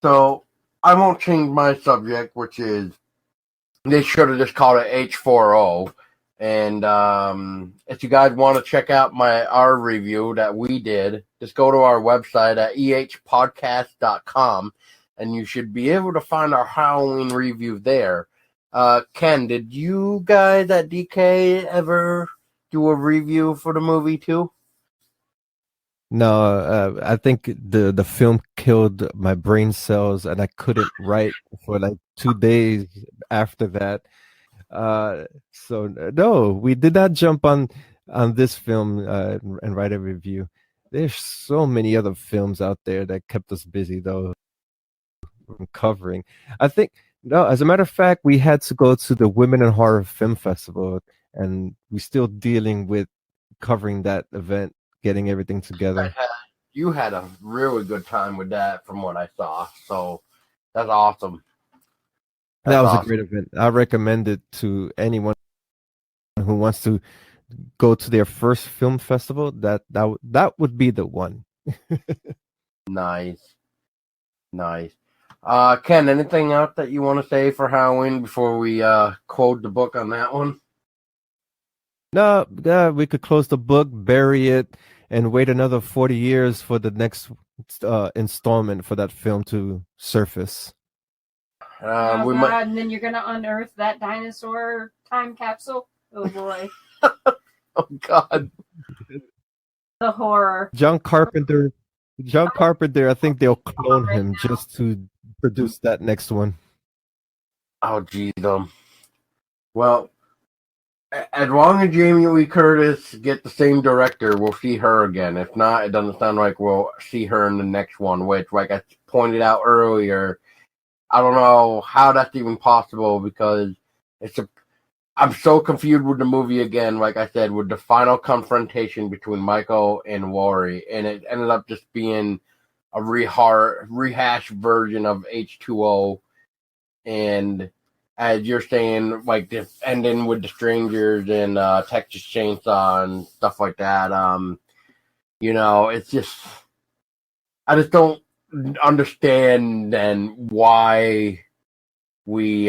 So I won't change my subject, which is they should have just called it H4O. And if you guys want to check out our review that we did, just go to our website at ehpodcast.com, and you should be able to find our Halloween review there. Ken, did you guys at DK ever do a review for the movie too? No, I think the film killed my brain cells, and I couldn't write for like 2 days after that. So no, we did not jump on this film and write a review. There's so many other films out there that kept us busy though, from covering. I think no, as a matter of fact, we had to go to the Women in Horror Film Festival, and we're still dealing with covering that event, getting everything together. You had a really good time with that, from what I saw. So that's awesome. That was a great event. I recommend it to anyone who wants to go to their first film festival. That would be the one. Nice. Ken, anything else that you want to say for Halloween before we close the book on that one? No, we could close the book, bury it, and wait another 40 years for the next installment for that film to surface. And then you're gonna unearth that dinosaur time capsule. Oh boy! Oh God! The horror. John Carpenter. I think they'll clone him just to produce that next one. Oh geez, well, as long as Jamie Lee Curtis get the same director, we'll see her again. If not, it doesn't sound like we'll see her in the next one. Which, like I pointed out earlier, I don't know how that's even possible, because I'm so confused with the movie again, like I said, with the final confrontation between Michael and Laurie, and it ended up just being a rehashed version of H2O, and as you're saying, like the ending with the strangers and Texas Chainsaw and stuff like that, it's just, I just don't understand then why we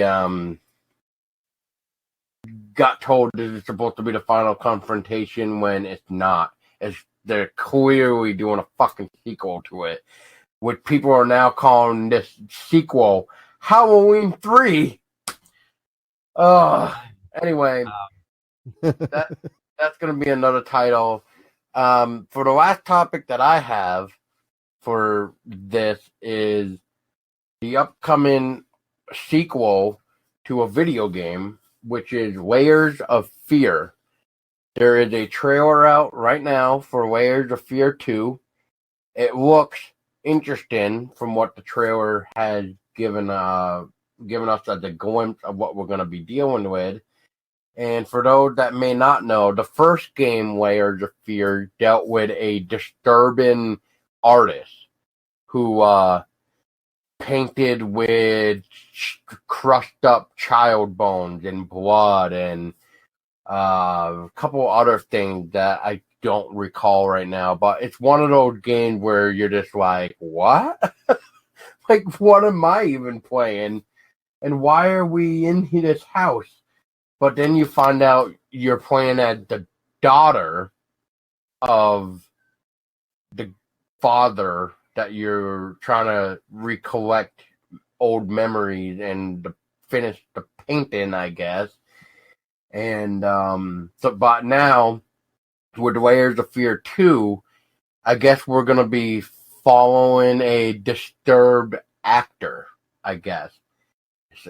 got told that it's supposed to be the final confrontation when it's not. They're clearly doing a fucking sequel to it, which people are now calling this sequel Halloween 3. Anyway, that's going to be another title. For the last topic that I have for this is the upcoming sequel to a video game, which is Layers of Fear. There is a trailer out right now for Layers of Fear 2. It looks interesting from what the trailer has given us as a glimpse of what we're going to be dealing with. And for those that may not know, the first game, Layers of Fear, dealt with a disturbing artist who painted with crushed up child bones and blood and a couple other things that I don't recall right now. But it's one of those games where you're just like, what? like, what am I even playing? And why are we in this house? But then you find out you're playing as the daughter of the father that you're trying to recollect old memories and finish the painting, I guess. And but now with Layers of Fear 2, I guess we're gonna be following a disturbed actor, I guess.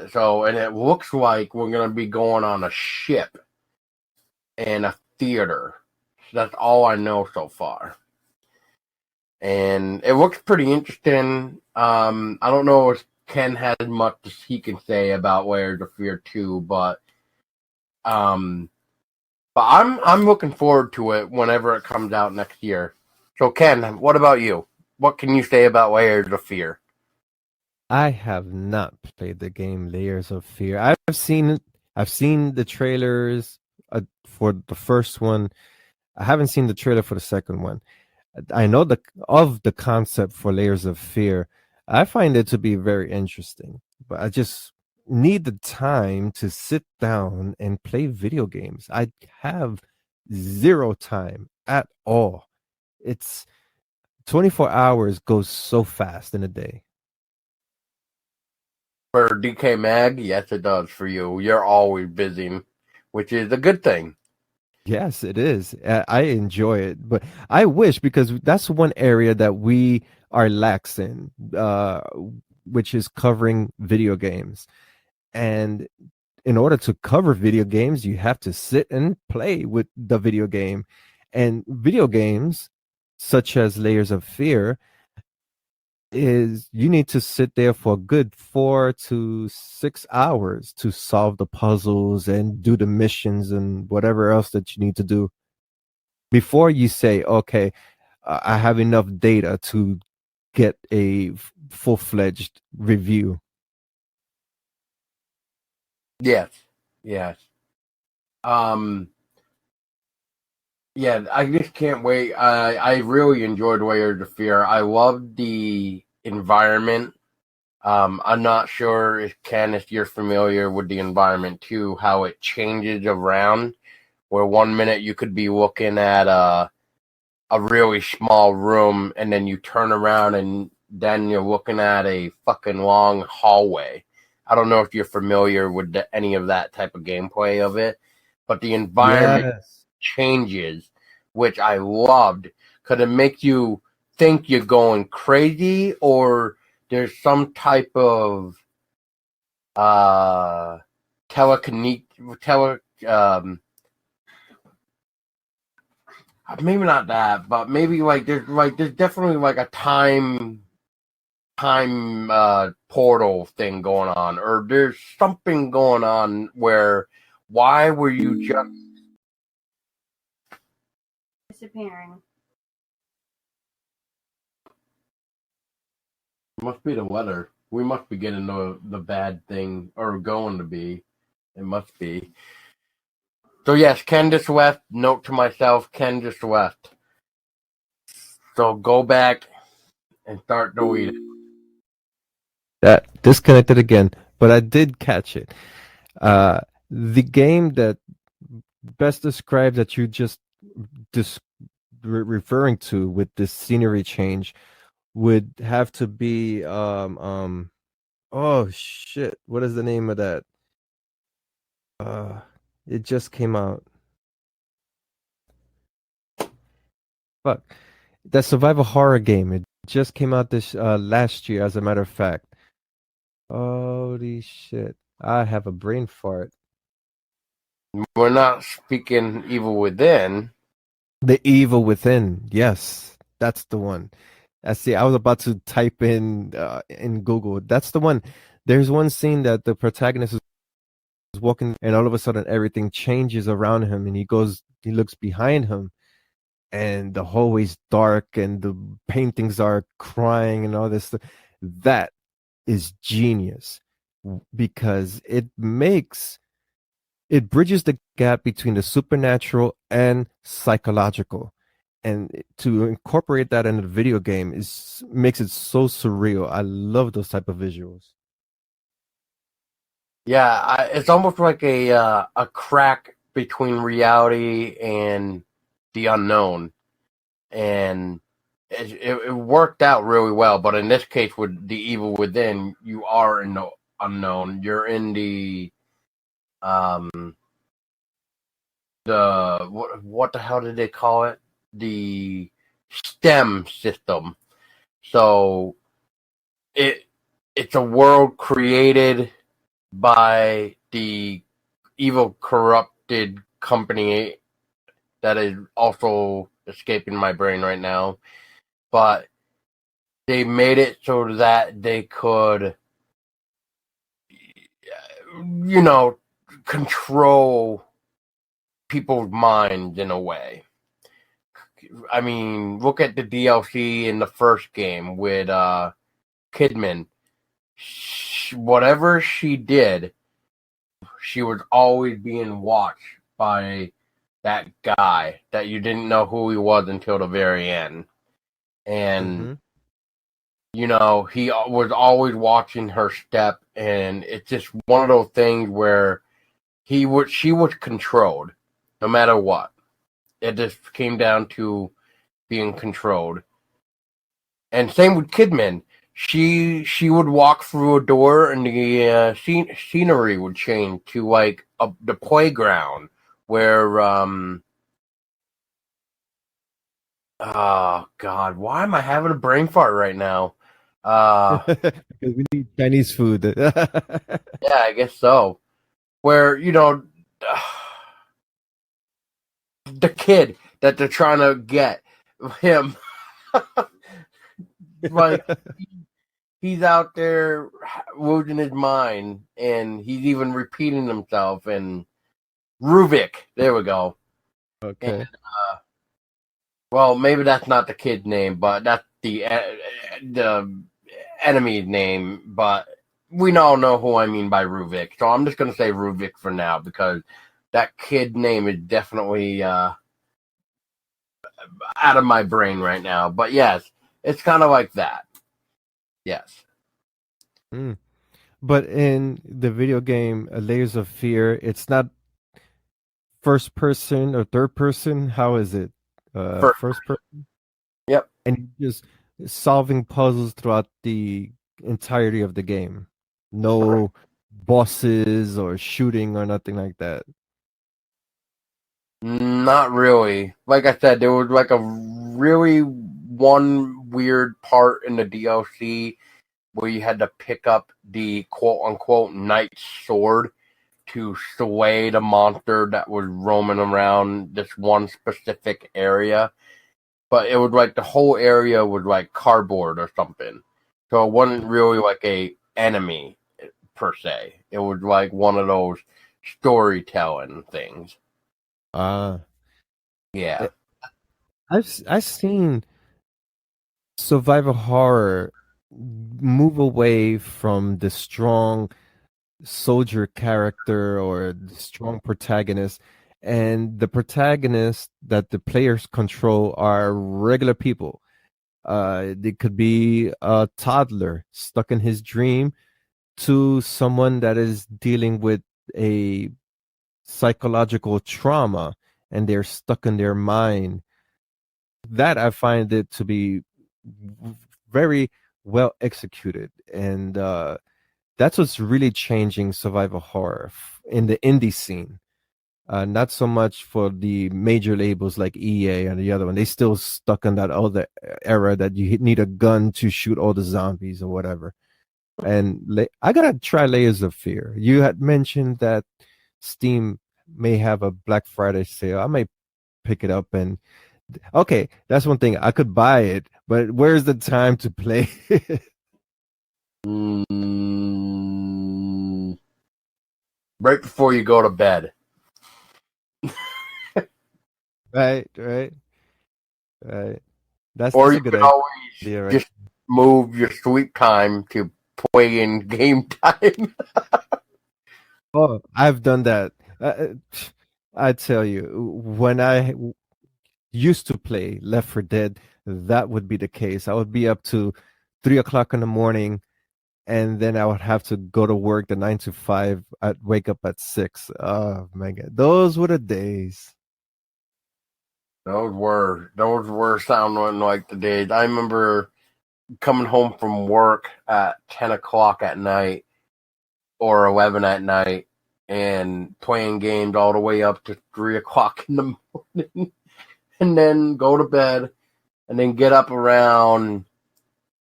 So, and it looks like we're gonna be going on a ship and a theater. That's all I know so far. And it looks pretty interesting. I don't know if Ken has much as he can say about Layers of Fear 2, but I'm looking forward to it whenever it comes out next year. So Ken, what about you? What can you say about Layers of Fear? I have not played the game Layers of Fear. I've seen the trailers for the first one. I haven't seen the trailer for the second one. I know the concept for Layers of Fear. I find it to be very interesting, but I just need the time to sit down and play video games. I have zero time at all. It's 24 hours goes so fast in a day. For DecayMag, yes, it does for you. You're always busy, which is a good thing. Yes, it is. I enjoy it, but I wish, because that's one area that we are lax in, which is covering video games. And in order to cover video games, you have to sit and play with the video game. And video games, such as Layers of Fear, is you need to sit there for a good 4 to 6 hours to solve the puzzles and do the missions and whatever else that you need to do before you say, okay, I have enough data to get a full-fledged review. Yes. Yeah, I just can't wait. I really enjoyed Layers of Fear. I loved the environment. I'm not sure if Ken, if you're familiar with the environment too, how it changes around. Where 1 minute you could be looking at a really small room, and then you turn around and then you're looking at a fucking long hallway. I don't know if you're familiar with any of that type of gameplay of it, but the environment changes, which I loved, because it makes you think you're going crazy, or there's some type of maybe not that, but maybe there's definitely like a time portal thing going on, or there's something going on where why were you just disappearing? It must be the weather. We must be getting the bad thing, or going to be. It must be. So yes, Ken just left. Note to myself, Ken just left. So go back and start deleting. That disconnected again, but I did catch it. The game that best describes that you just referring to with this scenery change would have to be oh shit, what is the name of that? It just came out. Fuck. That survival horror game. It just came out this last year, as a matter of fact. Holy shit. I have a brain fart. We're not speaking Evil Within. The Evil Within. Yes, that's the one. I see. I was about to type in Google. That's the one. There's one scene that the protagonist is walking, and all of a sudden everything changes around him, and he looks behind him, and the hallway's dark, and the paintings are crying, and all this stuff. That is genius, because it bridges the gap between the supernatural and psychological. and to incorporate that in a video game makes it so surreal. I love those type of visuals. Yeah, it's almost like a crack between reality and the unknown, and it worked out really well. But in this case, with the evil within, you are in the unknown. You're in um the what the hell did they call it? The STEM system. So it's a world created by the evil corrupted company that is also escaping my brain right now. But they made it so that they could, control people's minds in a way. I mean, look at the DLC in the first game with Kidman. Whatever she did, she was always being watched by that guy that you didn't know who he was until the very end. And, he was always watching her step. And it's just one of those things where she was controlled no matter what. It just came down to being controlled. And same with Kidman. She would walk through a door and the scenery would change to like the playground where oh God, why am I having a brain fart right now? Because we need Chinese food. Yeah, I guess so. Where the kid that they're trying to get him, like he's out there losing his mind, and he's even repeating himself. And Ruvik, there we go. Okay. And, well, maybe that's not the kid's name, but that's the enemy's name. But we all know who I mean by Ruvik, so I'm just gonna say Ruvik for now because that kid name is definitely out of my brain right now. But yes, it's kind of like that. Yes. But in the video game Layers of Fear, it's not first person or third person. How is it? First person? Yep. And just solving puzzles throughout the entirety of the game. No bosses or shooting or nothing like that. Not really. Like I said, there was like a really one weird part in the DLC where you had to pick up the quote-unquote knight's sword to slay the monster that was roaming around this one specific area. But it was like the whole area was like cardboard or something. So it wasn't really like a enemy per se. It was like one of those storytelling things. Yeah. I've seen survival horror move away from the strong soldier character or the strong protagonist, and the protagonists that the players control are regular people. They could be a toddler stuck in his dream to someone that is dealing with a psychological trauma and they're stuck in their mind. That I find it to be very well executed, and that's what's really changing survival horror in the indie scene. Not so much for the major labels like EA and the other one. They still stuck in that other era that you need a gun to shoot all the zombies or whatever. And I gotta try Layers of Fear. You had mentioned that Steam may have a Black Friday sale. I may pick it up and okay, that's one thing. I could buy it, but where's the time to play? Right before you go to bed. Right. That's Or a you good can idea. always Right? just move your sleep time to play in game time. Oh, I've done that. I tell you, when I used to play Left 4 Dead, that would be the case. I would be up to 3 o'clock in the morning, and then I would have to go to work the 9 to 5. I'd wake up at 6. Oh my God, those were the days. Those were sounding like the days. I remember coming home from work at 10 o'clock at night or 11 at night and playing games all the way up to 3 o'clock in the morning and then go to bed and then get up around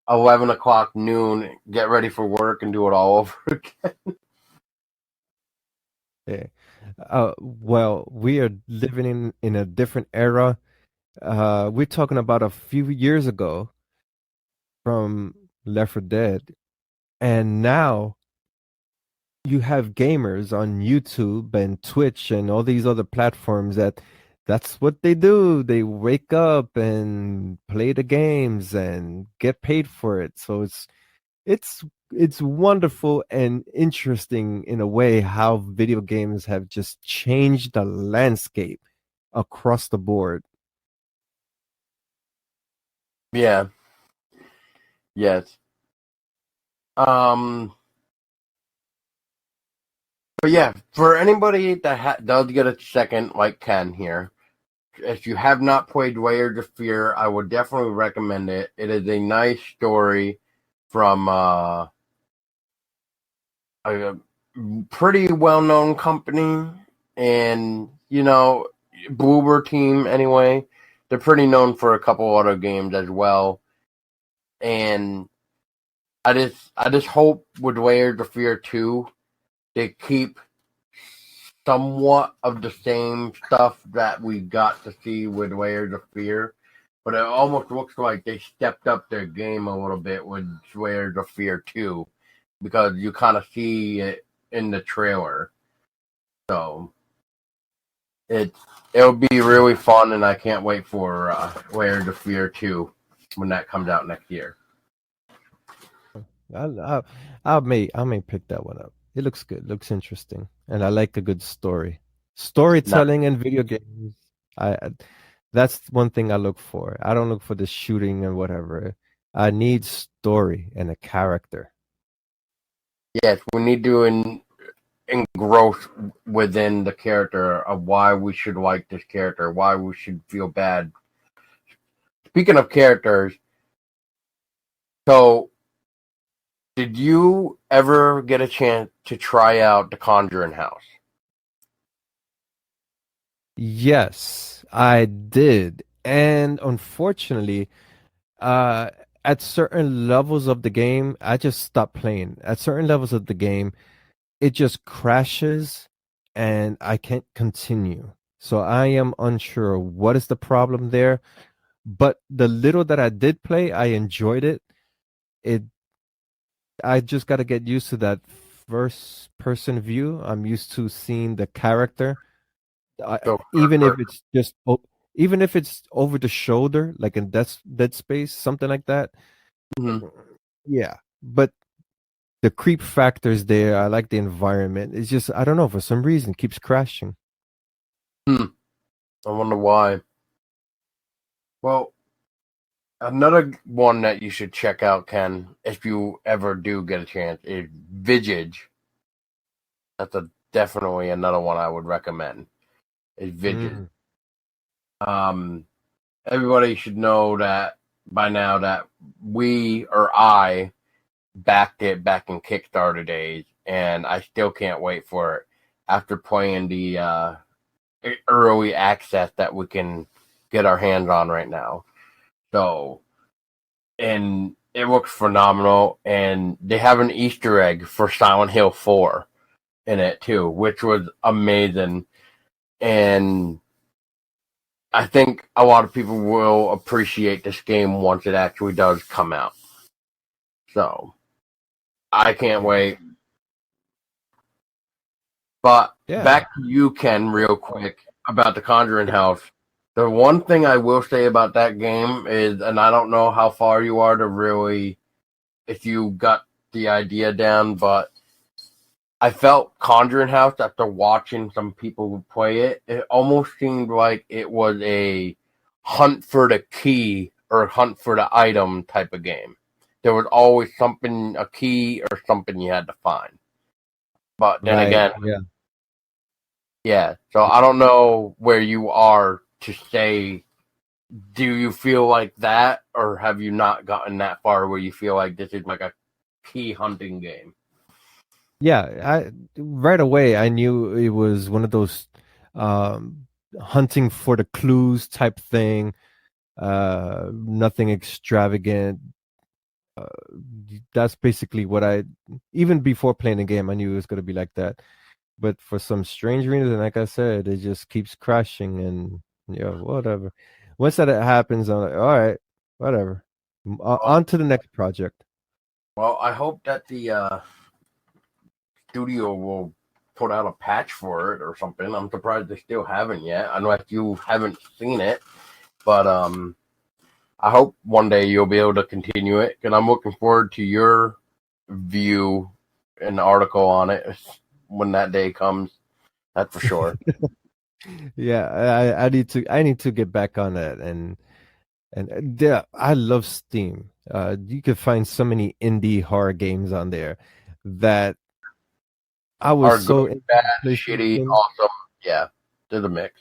11 o'clock noon, get ready for work and do it all over again. Yeah. Well, we are living in a different era. We're talking about a few years ago from Left 4 Dead, and now you have gamers on YouTube and Twitch and all these other platforms that's what they do. They wake up and play the games and get paid for it. So it's wonderful and interesting in a way how video games have just changed the landscape across the board. Yeah. Yes. But yeah, for anybody that does get a second, like Ken here, if you have not played Layers of Fear, I would definitely recommend it. It is a nice story from a pretty well-known company, and Bloober Team anyway. They're pretty known for a couple other games as well, and I just hope with Layers of Fear 2 they keep somewhat of the same stuff that we got to see with Layers of Fear, but it almost looks like they stepped up their game a little bit with Layers of Fear 2 because you kind of see it in the trailer. So it'll be really fun, and I can't wait for Layers of Fear 2 when that comes out next year. I may pick that one up. It looks good. Looks interesting, and I like a good storytelling in video games. That's one thing I look for. I don't look for the shooting and whatever. I need story and a character. Yes, we need to engross within the character of why we should like this character, why we should feel bad. Speaking of characters, so did you ever get a chance to try out the Conjuring House? Yes, I did. And unfortunately, at certain levels of the game, I just stopped playing. At certain levels of the game, it just crashes and I can't continue. So I am unsure what is the problem there. But the little that I did play, I enjoyed it. I just got to get used to that first person view. I'm used to seeing the character. Even if it's just even if it's over the shoulder, like in Dead Space, something like that. Mm-hmm. Yeah, but the creep factor is there. I like the environment. It's just I don't know, for some reason it keeps crashing. I wonder why. Well, another one that you should check out, Ken, if you ever do get a chance, is Visage. That's definitely another one I would recommend. Is Visage. Everybody should know that by now that I backed it back in Kickstarter days, and I still can't wait for it after playing the early access that we can get our hands on right now. So, and it looks phenomenal, and they have an Easter egg for Silent Hill 4 in it too, which was amazing. And I think a lot of people will appreciate this game once it actually does come out. So, I can't wait. But back to you, Ken, real quick, about the Conjuring House. The one thing I will say about that game is, and I don't know how far you are to really, if you got the idea down, but I felt Conjuring House after watching some people play it. It almost seemed like it was a hunt for the key or hunt for the item type of game. There was always something, a key or something you had to find. But then Right. again, Yeah. yeah. So I don't know where you are to say, do you feel like that, or have you not gotten that far where you feel like this is like a key hunting game? Yeah, I right away I knew it was one of those um hunting for the clues type thing. Nothing extravagant. Uh, that's basically what I even before playing the game I knew it was going to be like that. But for some strange reason, like I said, it just keeps crashing and whatever. Once that happens, I'm like, all right, whatever. On to the next project. Well, I hope that the studio will put out a patch for it or something. I'm surprised they still haven't yet. I know if you haven't seen it, but I hope one day you'll be able to continue it, and I'm looking forward to your view and article on it when that day comes. That's for sure. Yeah, I need to get back on that and yeah, I love Steam. You could find so many indie horror games on there that I was Are so good, into bad, the shitty, PlayStation. awesome. Yeah, there's a mix.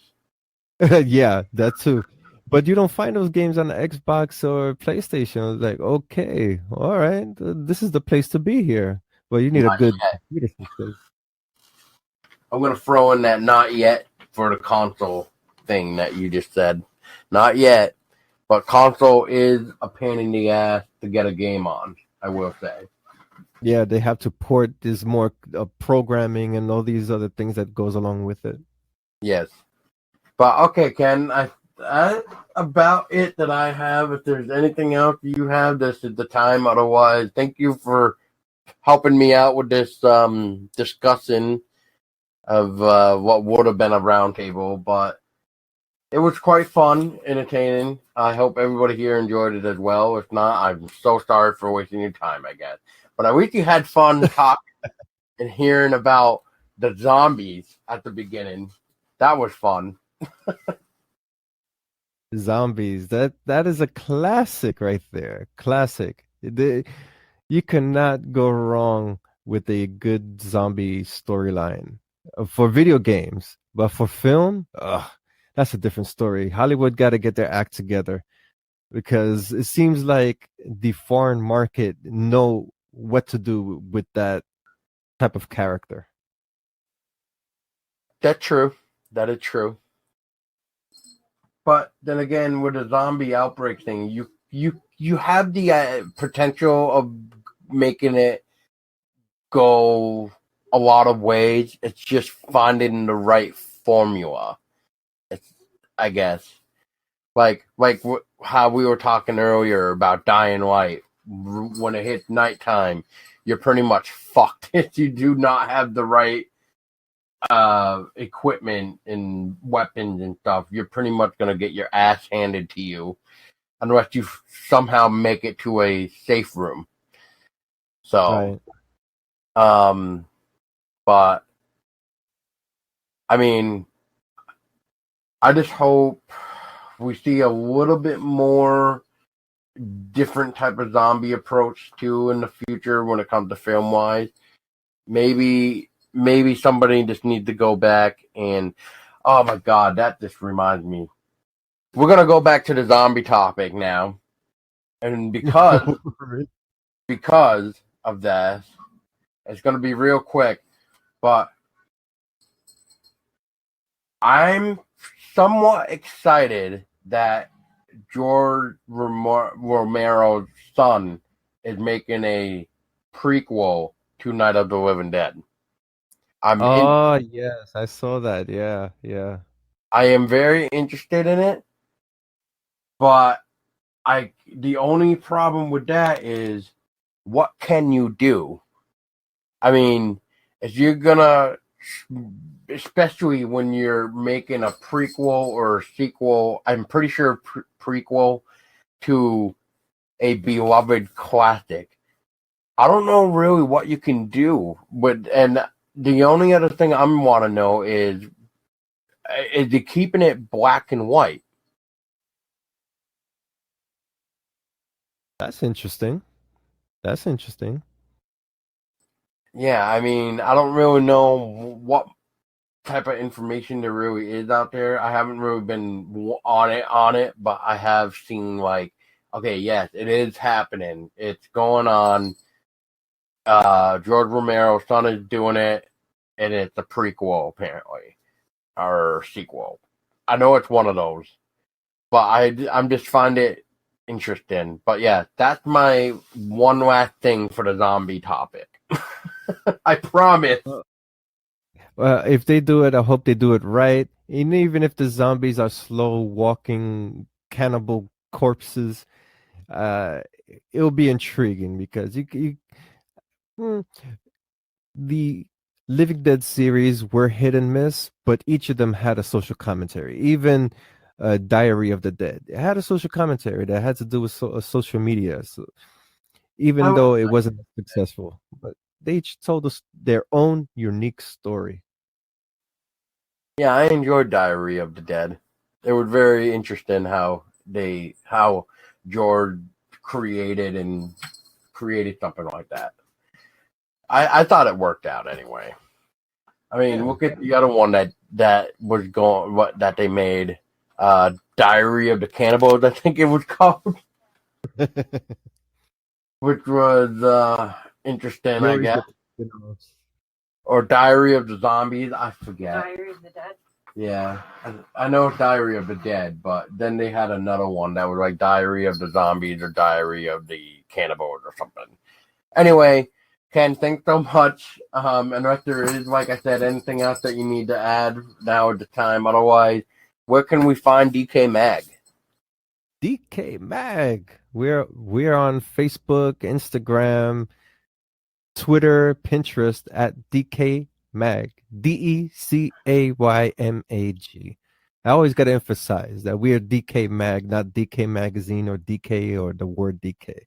Yeah, that too. But you don't find those games on the Xbox or PlayStation. It's like, okay, all right, this is the place to be here. Well, you need a Not good yet. computer system. I'm gonna throw in that not yet for the console thing that you just said. Not yet, but console is a pain in the ass to get a game on. I will say. Yeah, they have to port this more programming and all these other things that goes along with it. Yes. But okay, Ken, I about it that I have. If there's anything else you have, this is the time. Otherwise, thank you for helping me out with this discussing of what would have been a roundtable. But it was quite fun, entertaining. I hope everybody here enjoyed it as well. If not, I'm so sorry for wasting your time, I guess. But at least you had fun talking and hearing about the zombies at the beginning. That was fun. Zombies, that is a classic right there. Classic. You cannot go wrong with a good zombie storyline for video games, but for film, that's a different story. Hollywood got to get their act together because it seems like the foreign market know what to do with that type of character. That's true. That is true. But then again, with a zombie outbreak thing, you have the potential of making it go a lot of ways. It's just finding the right formula. It's, I guess, how we were talking earlier about dying light. When it hits nighttime, you're pretty much fucked if you do not have the right equipment and weapons and stuff. You're pretty much gonna get your ass handed to you unless you somehow make it to a safe room. So, Right. But I mean, I just hope we see a little bit more different type of zombie approach too in the future when it comes to film wise. Maybe somebody just needs to go back and oh my god, that just reminds me. We're gonna go back to the zombie topic now. And because of that, it's gonna be real quick, but I'm somewhat excited that George Romero's son is making a prequel to Night of the Living Dead. Oh, yes, I saw that. Yeah, yeah. I am very interested in it, but the only problem with that is what can you do? I mean, if you're gonna, especially when you're making a prequel or a sequel, I'm pretty sure prequel to a beloved classic. I don't know really what you can do, and the only other thing I want to know is it keeping it black and white? That's interesting. That's interesting. Yeah, I mean, I don't really know what type of information there really is out there. I haven't really been on it, but I have seen like, okay, yes, it is happening. It's going on. George Romero's son is doing it, and it's a prequel apparently or sequel. I know it's one of those, but I'm just find it interesting. But yeah, that's my one last thing for the zombie topic. I promise. Well, if they do it, I hope they do it right. And even if the zombies are slow walking cannibal corpses, uh, it'll be intriguing because hmm, the Living Dead series were hit and miss, but each of them had a social commentary. Even Diary of the Dead, it had a social commentary that had to do with social media. So even though it wasn't successful, but they each told us their own unique story. Yeah, I enjoyed Diary of the Dead. It was very interesting how George created something like that. I thought it worked out anyway. I mean, look at the other one that was going that they made, Diary of the Cannibals, I think it was called, which was interesting, I guess. Or Diary of the Zombies, I forget. Diary of the Dead. Yeah, I know it's Diary of the Dead, but then they had another one that was like Diary of the Zombies or Diary of the Cannibals or something. Anyway, Ken, thanks so much. Unless there is, like I said, anything else that you need to add, now is the time. Otherwise, where can we find DecayMag? DecayMag. We're on Facebook, Instagram, Twitter, Pinterest at DecayMag. DecayMag. I always got to emphasize that we are DecayMag, not DK Magazine or DK or the word DK.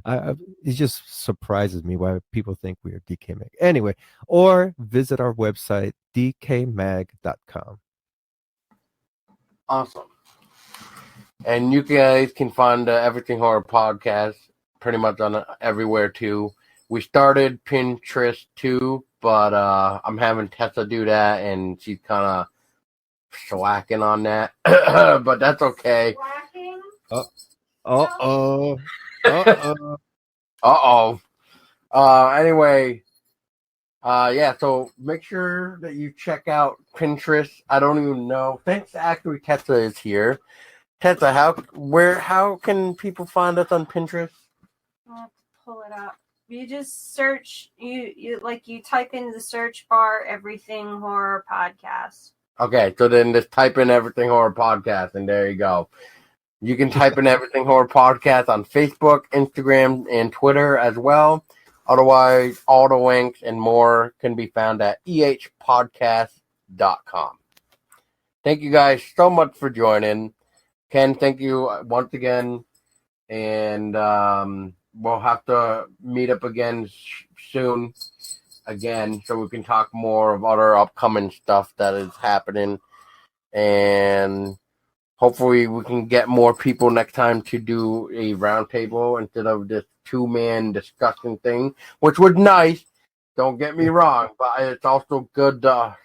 It just surprises me why people think we are DecayMag. Anyway, or visit our website, decaymag.com. Awesome. And you guys can find Everything Horror Podcast pretty much on everywhere too. We started Pinterest too, but I'm having Tessa do that, and she's kind of slacking on that. But that's okay. Slacking? Uh-oh. Anyway, yeah, so make sure that you check out Pinterest. I don't even know. Thanks, actually, Tessa is here. Tessa, how can people find us on Pinterest? I'll have to pull it up. You just search, you type into the search bar Everything Horror Podcast. Okay, so then just type in Everything Horror Podcast, and there you go. You can type in Everything Horror Podcast on Facebook, Instagram, and Twitter as well. Otherwise, all the links and more can be found at ehpodcast.com. Thank you guys so much for joining. Ken, thank you once again. And we'll have to meet up again soon again so we can talk more of other upcoming stuff that is happening. And hopefully we can get more people next time to do a roundtable instead of this two-man discussion thing, which was nice. Don't get me wrong, but it's also good to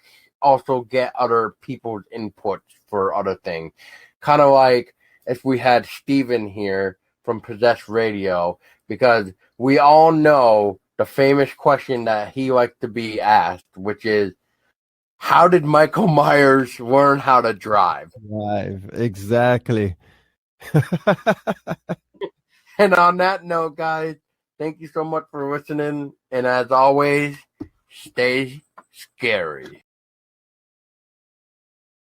also get other people's input for other things. Kind of like if we had Steven here from Possessed Radio, because we all know the famous question that he likes to be asked, which is, how did Michael Myers learn how to drive? Exactly. And on that note, guys, thank you so much for listening. And as always, stay scary.